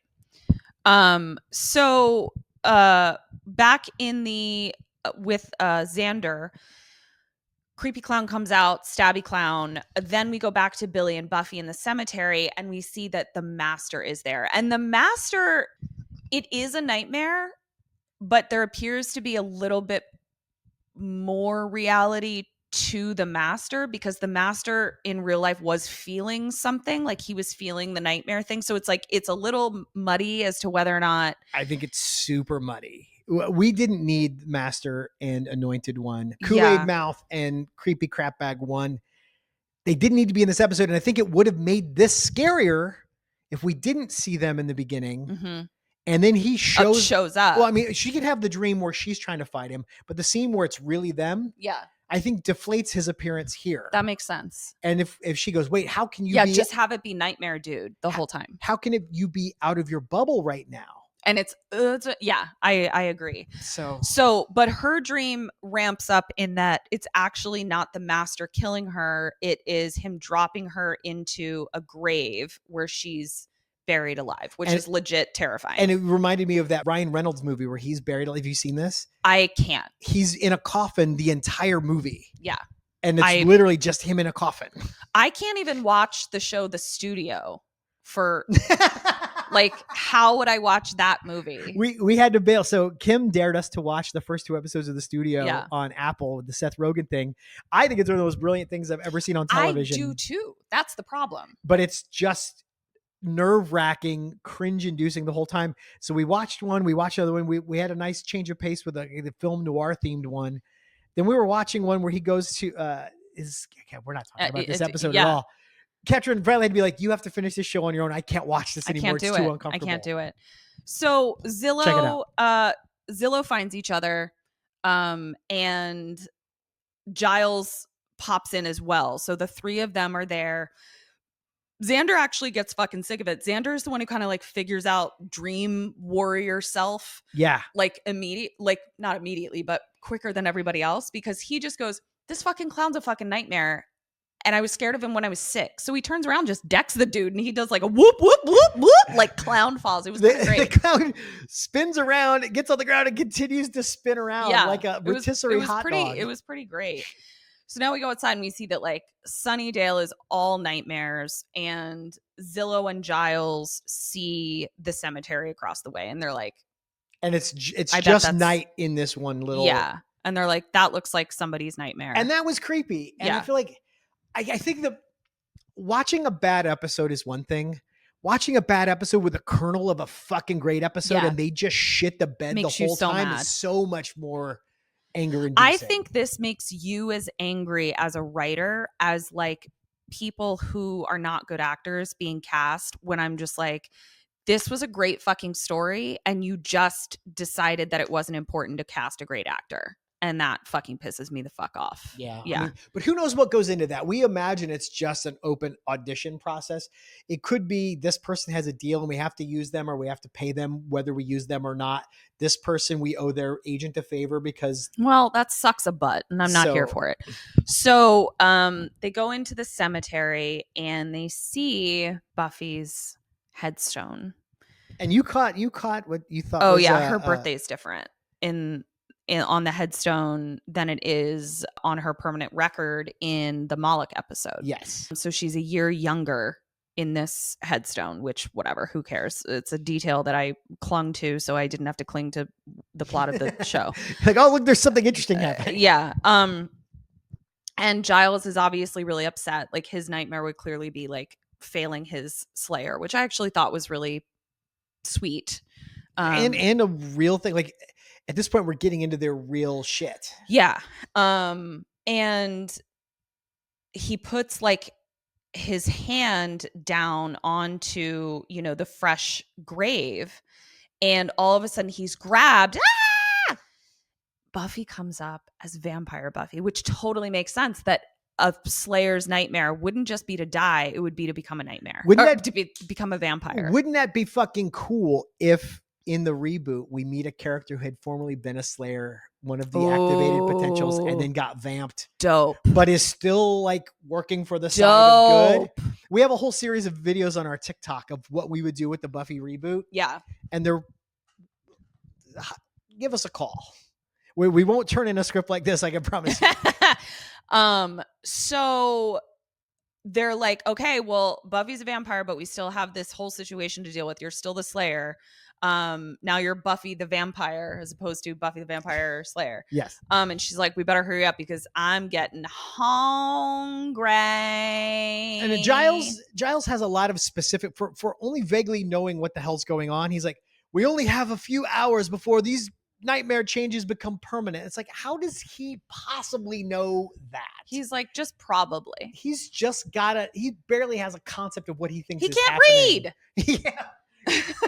So back in the with Xander, creepy clown comes out, stabby clown. Then we go back to Billy and Buffy in the cemetery and we see that the master is there. And the master, it is a nightmare, but there appears to be a little bit more reality to the master because the master in real life was feeling something, like he was feeling the nightmare thing. So it's like, it's a little muddy as to whether or not. I think it's super muddy. We didn't need Master and Anointed One, Kool-Aid Mouth and Creepy Crap Bag One. They didn't need to be in this episode. And I think it would have made this scarier if we didn't see them in the beginning. Mm-hmm. And then he shows up. Well, I mean, she could have the dream where she's trying to fight him, but the scene where it's really them. Yeah. I think deflates his appearance here. That makes sense. And if she goes, wait, how can you be... just have it be Nightmare Dude the whole time. How can you be out of your bubble right now? And I agree. So, but her dream ramps up in that it's actually not the master killing her. It is him dropping her into a grave where she's buried alive, which is legit terrifying. And it reminded me of that Ryan Reynolds movie where he's buried alive. Have you seen this? I can't. He's in a coffin the entire movie. Yeah. And it's literally just him in a coffin. I can't even watch the show The Studio for... Like, how would I watch that movie? We had to bail. So Kim dared us to watch the first 2 episodes of The Studio on Apple with the Seth Rogen thing. I think it's one of the most brilliant things I've ever seen on television. I do too. That's the problem. But it's just nerve-wracking, cringe-inducing the whole time. So we watched one, we watched another one. We had a nice change of pace with the film noir themed one. Then we were watching one where he goes to we're not talking about this episode at all. Ketryn Bradley had to be like, you have to finish this show on your own. I can't watch this anymore. It's too uncomfortable. I can't do it. So Zillow finds each other, and Giles pops in as well. So the 3 of them are there. Xander actually gets fucking sick of it. Xander is the one who kind of like figures out dream warrior self. Yeah. Like not immediately, but quicker than everybody else, because he just goes, this fucking clown's a fucking nightmare. And I was scared of him when I was 6. So he turns around, just decks the dude, and he does like a whoop, whoop, whoop, whoop, like clown falls. It was great. The clown spins around, it gets on the ground, and continues to spin around like a rotisserie hot dog. It was pretty great. So now we go outside and we see that like Sunnydale is all nightmares, and Zillow and Giles see the cemetery across the way, and they're like, and it's just night in this one little. Yeah. And they're like, that looks like somebody's nightmare. And that was creepy. And I feel like, I think that watching a bad episode is one thing. Watching a bad episode with a kernel of a fucking great episode and they just shit the bed the whole time is so much more anger inducing. I think this makes you as angry as a writer as like people who are not good actors being cast, when I'm just like, this was a great fucking story and you just decided that it wasn't important to cast a great actor. And that fucking pisses me the fuck off. Yeah. Yeah. I mean, but who knows what goes into that? We imagine it's just an open audition process. It could be this person has a deal and we have to use them, or we have to pay them whether we use them or not. This person, we owe their agent a favor because... Well, that sucks a butt and I'm not here for it. So they go into the cemetery and they see Buffy's headstone. And you caught what you thought was... Oh, yeah. Her birthday is different on the headstone than it is on her permanent record in the Moloch episode. Yes. So she's a year younger in this headstone, which whatever, who cares? It's a detail that I clung to, so I didn't have to cling to the plot of the show. Like, oh, look, there's something interesting happening. Yeah. And Giles is obviously really upset. Like, his nightmare would clearly be like failing his Slayer, which I actually thought was really sweet. And a real thing. Like, at this point, we're getting into their real shit. Yeah. And he puts like his hand down onto, the fresh grave. And all of a sudden he's grabbed. Ah! Buffy comes up as Vampire Buffy, which totally makes sense that a Slayer's nightmare wouldn't just be to die. It would be to become a nightmare. Become a vampire. Wouldn't that be fucking cool if in the reboot we meet a character who had formerly been a Slayer, one of the activated potentials, and then got vamped? Dope. But is still like working for the side of good. We have a whole series of videos on our TikTok of what we would do with the Buffy reboot. Yeah. And give us a call. We won't turn in a script like this, I can promise you. So they're like, okay, well, Buffy's a vampire, but we still have this whole situation to deal with. You're still the Slayer. Now you're Buffy the Vampire as opposed to Buffy the Vampire Slayer. Yes. And she's like, we better hurry up because I'm getting hungry. And then Giles has a lot of specific for only vaguely knowing what the hell's going on. He's like, we only have a few hours before these nightmare changes become permanent. It's like, how does he possibly know that? He's like, just probably. He's just he barely has a concept of what he thinks he is can't happening. read. Yeah.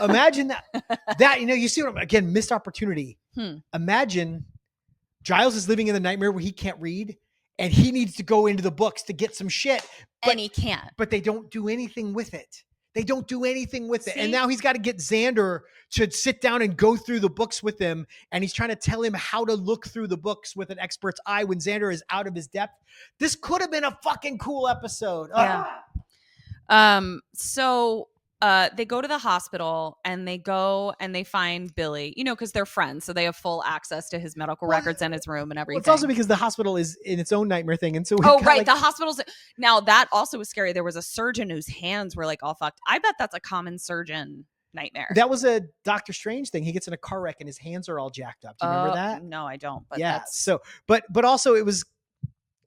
Imagine that, you see what again, missed opportunity. Imagine Giles is living in the nightmare where he can't read. and he needs to go into the books to get some shit. And he can't. But they don't do anything with it. They don't do anything with it. See? And now he's got to get Xander to sit down and go through the books with him. And he's trying to tell him how to look through the books with an expert's eye when Xander is out of his depth. This could have been a fucking cool episode. Yeah. So they go to the hospital and they go and they find Billy, you know, because they're friends. So they have full access to his medical records and his room and everything. Well, it's also because the hospital is in its own nightmare thing. And so right. The hospital's now that also was scary. There was a surgeon whose hands were like all fucked. I bet that's a common surgeon nightmare. That was a Doctor Strange thing. He gets in a car wreck and his hands are all jacked up. Do you remember that? No, I don't. But yeah. So, but also it was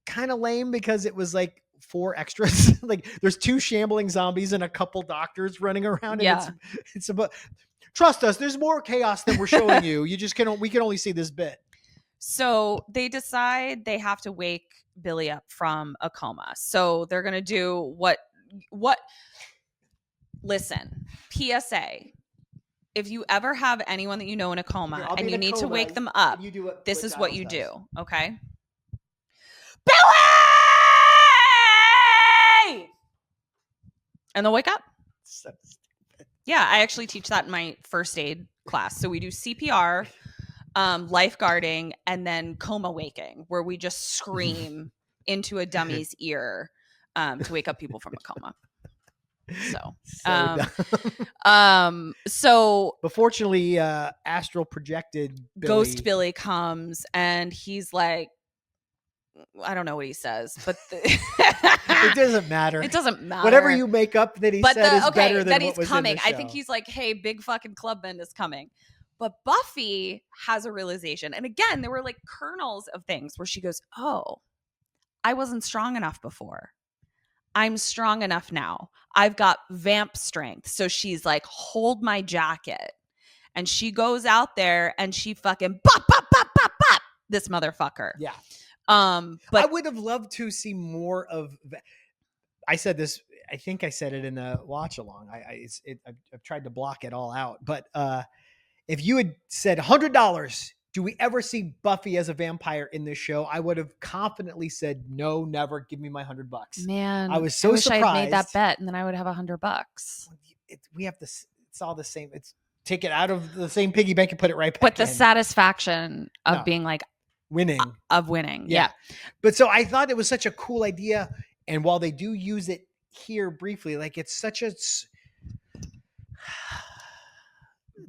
kind of lame because it was like 4 extras. Like there's 2 shambling zombies and a couple doctors running around. Yeah. And it's about, trust us, there's more chaos than we're showing you. You just we can only see this bit. So they decide they have to wake Billy up from a coma. So they're going to do what, listen, PSA. If you ever have anyone that you know in a coma and you need to wake them up, this is what you do. Okay. Billy! And they'll wake up. So stupid. Yeah, I actually teach that in my first aid class. So we do CPR, lifeguarding, and then coma waking, where we just scream into a dummy's ear to wake up people from a coma. So but fortunately, astral projected Billy. Ghost Billy comes and he's like, I don't know what he says, but it doesn't matter. It doesn't matter. Whatever you make up that he said is better than he's what was coming. in the show. I think he's like, hey, big fucking clubman is coming. But Buffy has a realization. And again, there were like kernels of things where she goes, oh, I wasn't strong enough before. I'm strong enough now. I've got vamp strength. So she's like, hold my jacket. And she goes out there and she fucking bop, bop, bop, bop, bop this motherfucker. Yeah. But I would have loved to see more of. I said this. I think I said it in the watch along. I've tried to block it all out. But if you had said $100, do we ever see Buffy as a vampire in this show? I would have confidently said no, never. Give me my $100. Man, I was so wish surprised. I had made that bet, and then I would have $100. We have this. It's all the same. It's take it out of the same piggy bank and put it right back. But the satisfaction of being like. Winning. Yeah. But so I thought it was such a cool idea. And while they do use it here briefly, like it's such a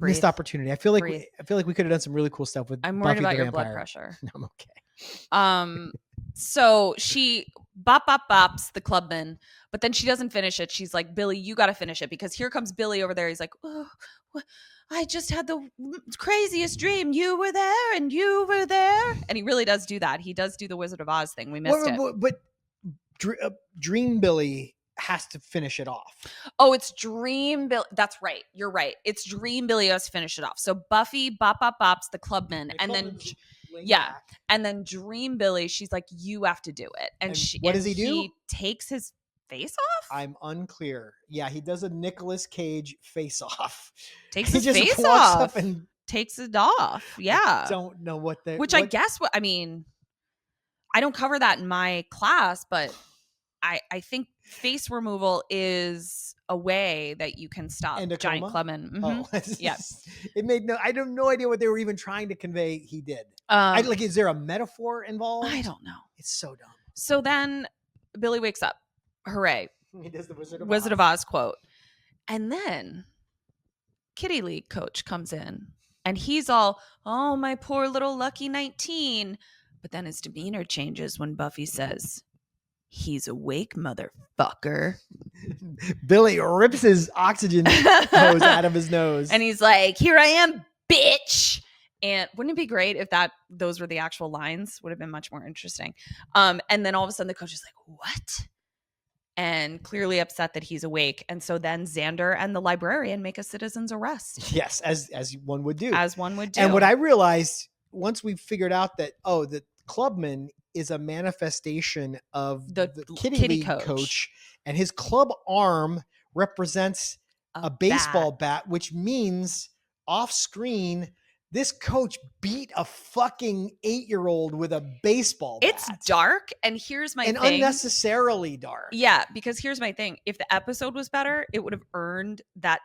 missed opportunity. I feel like we could have done some really cool stuff with I'm Buffy worried about the your Vampire. blood pressure. No, I'm okay. So she bops the clubman, but then she doesn't finish it. She's like, Billy, you got to finish it because here comes Billy over there. He's like, oh, I just had the craziest dream. You were there and you were there. And he really does do that. He does do the Wizard of Oz thing. We missed it. But Dream Billy has to finish it off. Oh, it's Dream Billy. That's right. You're right. It's Dream Billy has to finish it off. So Buffy bops the clubman. And then and then Dream Billy, she's like, you have to do it. And what does he do? He takes his face off? I'm unclear. Yeah, he does a Nicolas Cage face off. Takes his face off and takes it off. Yeah. I don't know what the I guess I mean, I don't cover that in my class, but I think face removal is a way that you can stop giant clubman. Mm-hmm. Oh, yeah. I have no idea what they were even trying to convey. He did. Is there a metaphor involved? I don't know. It's so dumb. So then Billy wakes up. Hooray. He does the Wizard of Oz quote. And then Kitty League coach comes in and he's all, oh, my poor little lucky 19. But then his demeanor changes when Buffy says, he's awake, motherfucker. Billy rips his oxygen hose out of his nose. And he's like, here I am, bitch. And wouldn't it be great if those were the actual lines? Would have been much more interesting. And then all of a sudden the coach is like, what? And clearly upset that he's awake. And so then Xander and the librarian make a citizen's arrest. Yes, as one would do. As one would do. And what I realized once we figured out that, the clubman is a manifestation of the Kitty League coach. And his club arm represents a baseball bat, which means off screen This coach beat a fucking 8-year-old with a baseball bat. It's dark, and here's my thing. Unnecessarily dark. Yeah, because here's my thing. If the episode was better, it would have earned that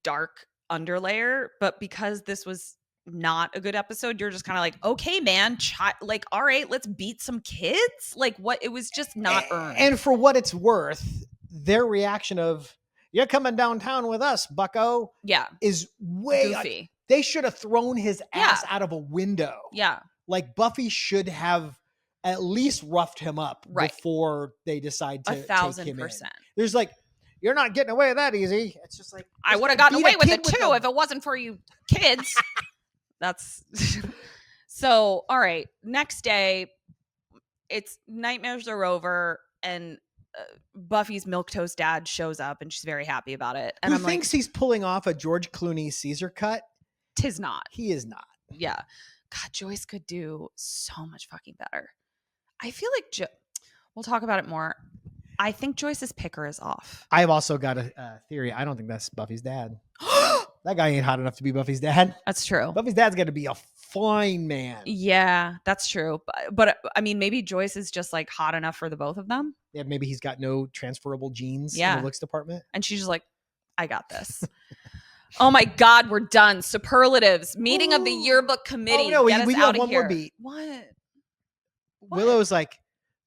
dark underlayer. But because this was not a good episode, you're just kind of like, okay, man, like, all right, let's beat some kids. Like, what? It was just not earned. And for what it's worth, their reaction of, you're coming downtown with us, bucko. Yeah. Is way goofy. They should have thrown his ass out of a window. Yeah. Like Buffy should have at least roughed him up before they decide to 1,000%. take him in. There's like, you're not getting away with that easy. It's just like, I would have gotten away with it too if it wasn't for you kids. That's so. All right. Next day, it's nightmares are over, and Buffy's milquetoast dad shows up, and she's very happy about it. And Who thinks he's pulling off a George Clooney Caesar cut? Tis not. He is not. Yeah. God, Joyce could do so much fucking better. I feel like we'll talk about it more. I think Joyce's picker is off. I've also got a theory. I don't think that's Buffy's dad. That guy ain't hot enough to be Buffy's dad. That's true. Buffy's dad's got to be a fine man. Yeah, that's true. But I mean, maybe Joyce is just like hot enough for the both of them. Yeah, maybe he's got no transferable genes in the looks department. And she's just like, I got this. Oh my God, we're done. Superlatives. Meeting of the yearbook committee. Oh, no, Get us we out got one of here. more beat. What? Willow's like,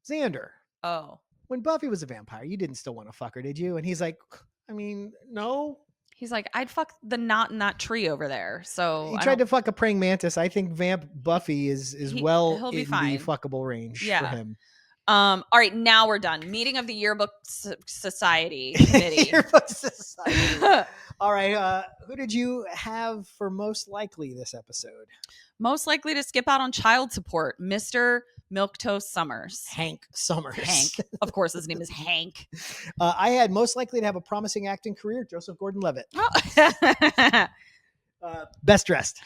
Xander. Oh. When Buffy was a vampire, you didn't still want to fuck her, did you? And he's like, I mean, no. He's like, I'd fuck the knot in that tree over there. So he tried to fuck a praying mantis. I think Vamp Buffy is well in fine. the fuckable range for him. All right, now we're done. Meeting of the Yearbook Society Committee. Yearbook Society. All right, who did you have for most likely this episode? Most likely to skip out on child support, Mr. Milquetoast Summers. Hank Summers. Hank. Of course, his name is Hank. I had most likely to have a promising acting career, Joseph Gordon-Levitt. Oh. Best dressed.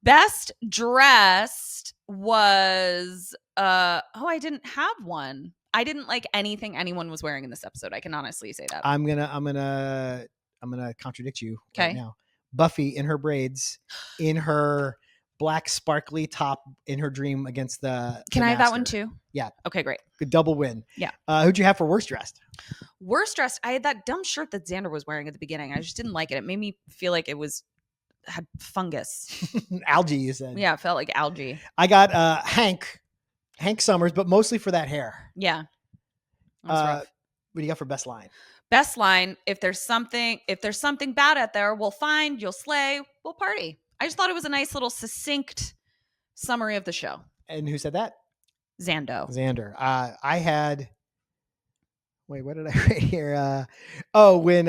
Best dressed was I didn't have one. I didn't like anything anyone was wearing in this episode. I can honestly say that. I'm gonna contradict you right now. Buffy in her braids, in her black sparkly top, in her dream against the Can I have master. that one too? Yeah. Okay, great. Good double win. Yeah. Who'd you have for worst dressed? Worst dressed. I had that dumb shirt that Xander was wearing at the beginning. I just didn't like it. It made me feel like it had fungus. Algae, you said. Yeah, it felt like algae. I got Hank Summers, but mostly for that hair. Yeah. What do you got for best line? Best line, if there's something bad out there, we'll find, you'll slay, we'll party. I just thought it was a nice little succinct summary of the show. And who said that? Xander. I had, wait, what did I write here? When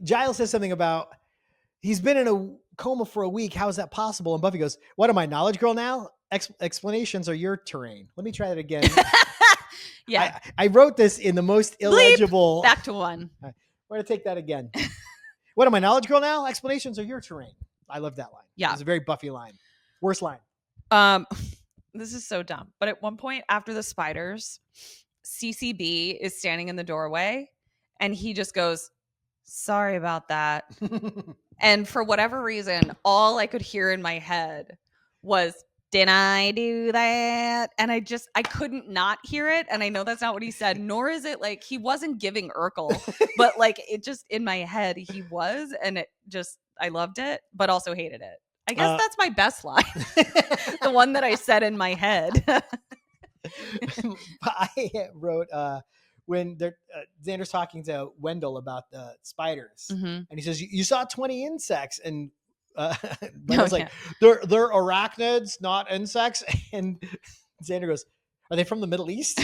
Giles says something about he's been in a coma for a week. How is that possible? And Buffy goes, what am I, knowledge girl now? Explanations are your terrain. Let me try that again. Yeah. I wrote this in the most illegible. Bleep. Back to one. We're going to take that again. What am I, knowledge girl now? Explanations are your terrain. I love that line. Yeah. It's a very Buffy line. Worst line. This is so dumb. But at one point after the spiders, CCB is standing in the doorway and he just goes, sorry about that. And for whatever reason, all I could hear in my head was, did I do that? And I couldn't not hear it. And I know that's not what he said, nor is it like he wasn't giving Urkel, but like it just in my head, he was. And it just, I loved it, but also hated it. I guess that's my best line. The one that I said in my head. I wrote, when Xander's talking to Wendell about the spiders, and he says, "You saw 20 insects," and Wendell's like, "They're arachnids, not insects." And Xander goes, "Are they from the Middle East?"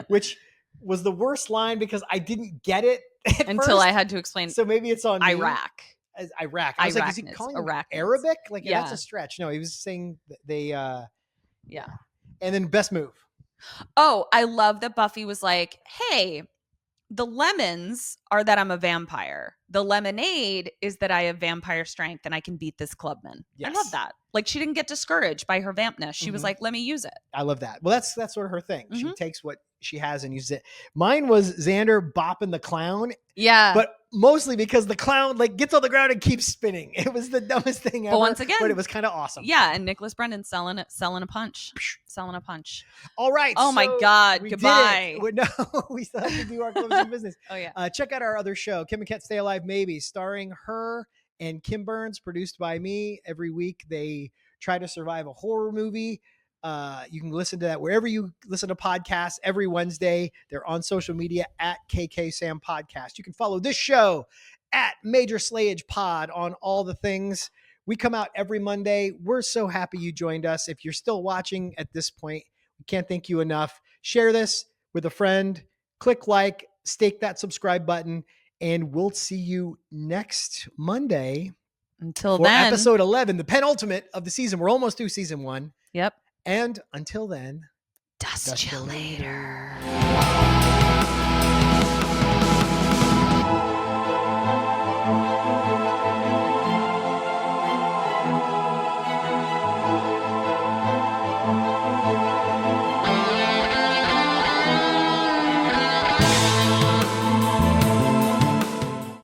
Which was the worst line because I didn't get it until first. I had to explain. So maybe it's on Iraq. Iraq. I was like, is he calling them Arabic? Like, yeah, that's a stretch. No, he was saying they. Yeah. And then best move. Oh, I love that Buffy was like, hey, the lemons are that I'm a vampire. The lemonade is that I have vampire strength and I can beat this clubman. Yes. I love that. Like, she didn't get discouraged by her vampness. She was like, let me use it. I love that. Well, that's sort of her thing. She takes what she has and uses it. Mine was Xander bopping the clown. Yeah. But mostly because the clown like gets on the ground and keeps spinning. It was the dumbest thing ever. But once again, it was kind of awesome. Yeah, and Nicholas Brendan selling a punch. Selling a punch. All right. Oh my God. Goodbye. No, we still have to do our closing business. Oh yeah. Check out our other show, Kim and Ket Stay Alive Maybe, starring her and Kim Burns, produced by me. Every week they try to survive a horror movie. You can listen to that wherever you listen to podcasts every Wednesday. They're on social media at KK Sam Podcast. You can follow this show at Major Slayage Pod on all the things. We come out every Monday. We're so happy you joined us. If you're still watching at this point, we can't thank you enough. Share this with a friend. Click like, stake that subscribe button, and we'll see you next Monday. Until for then, episode 11, the penultimate of the season. We're almost through season 1. Yep. And until then, dust you later.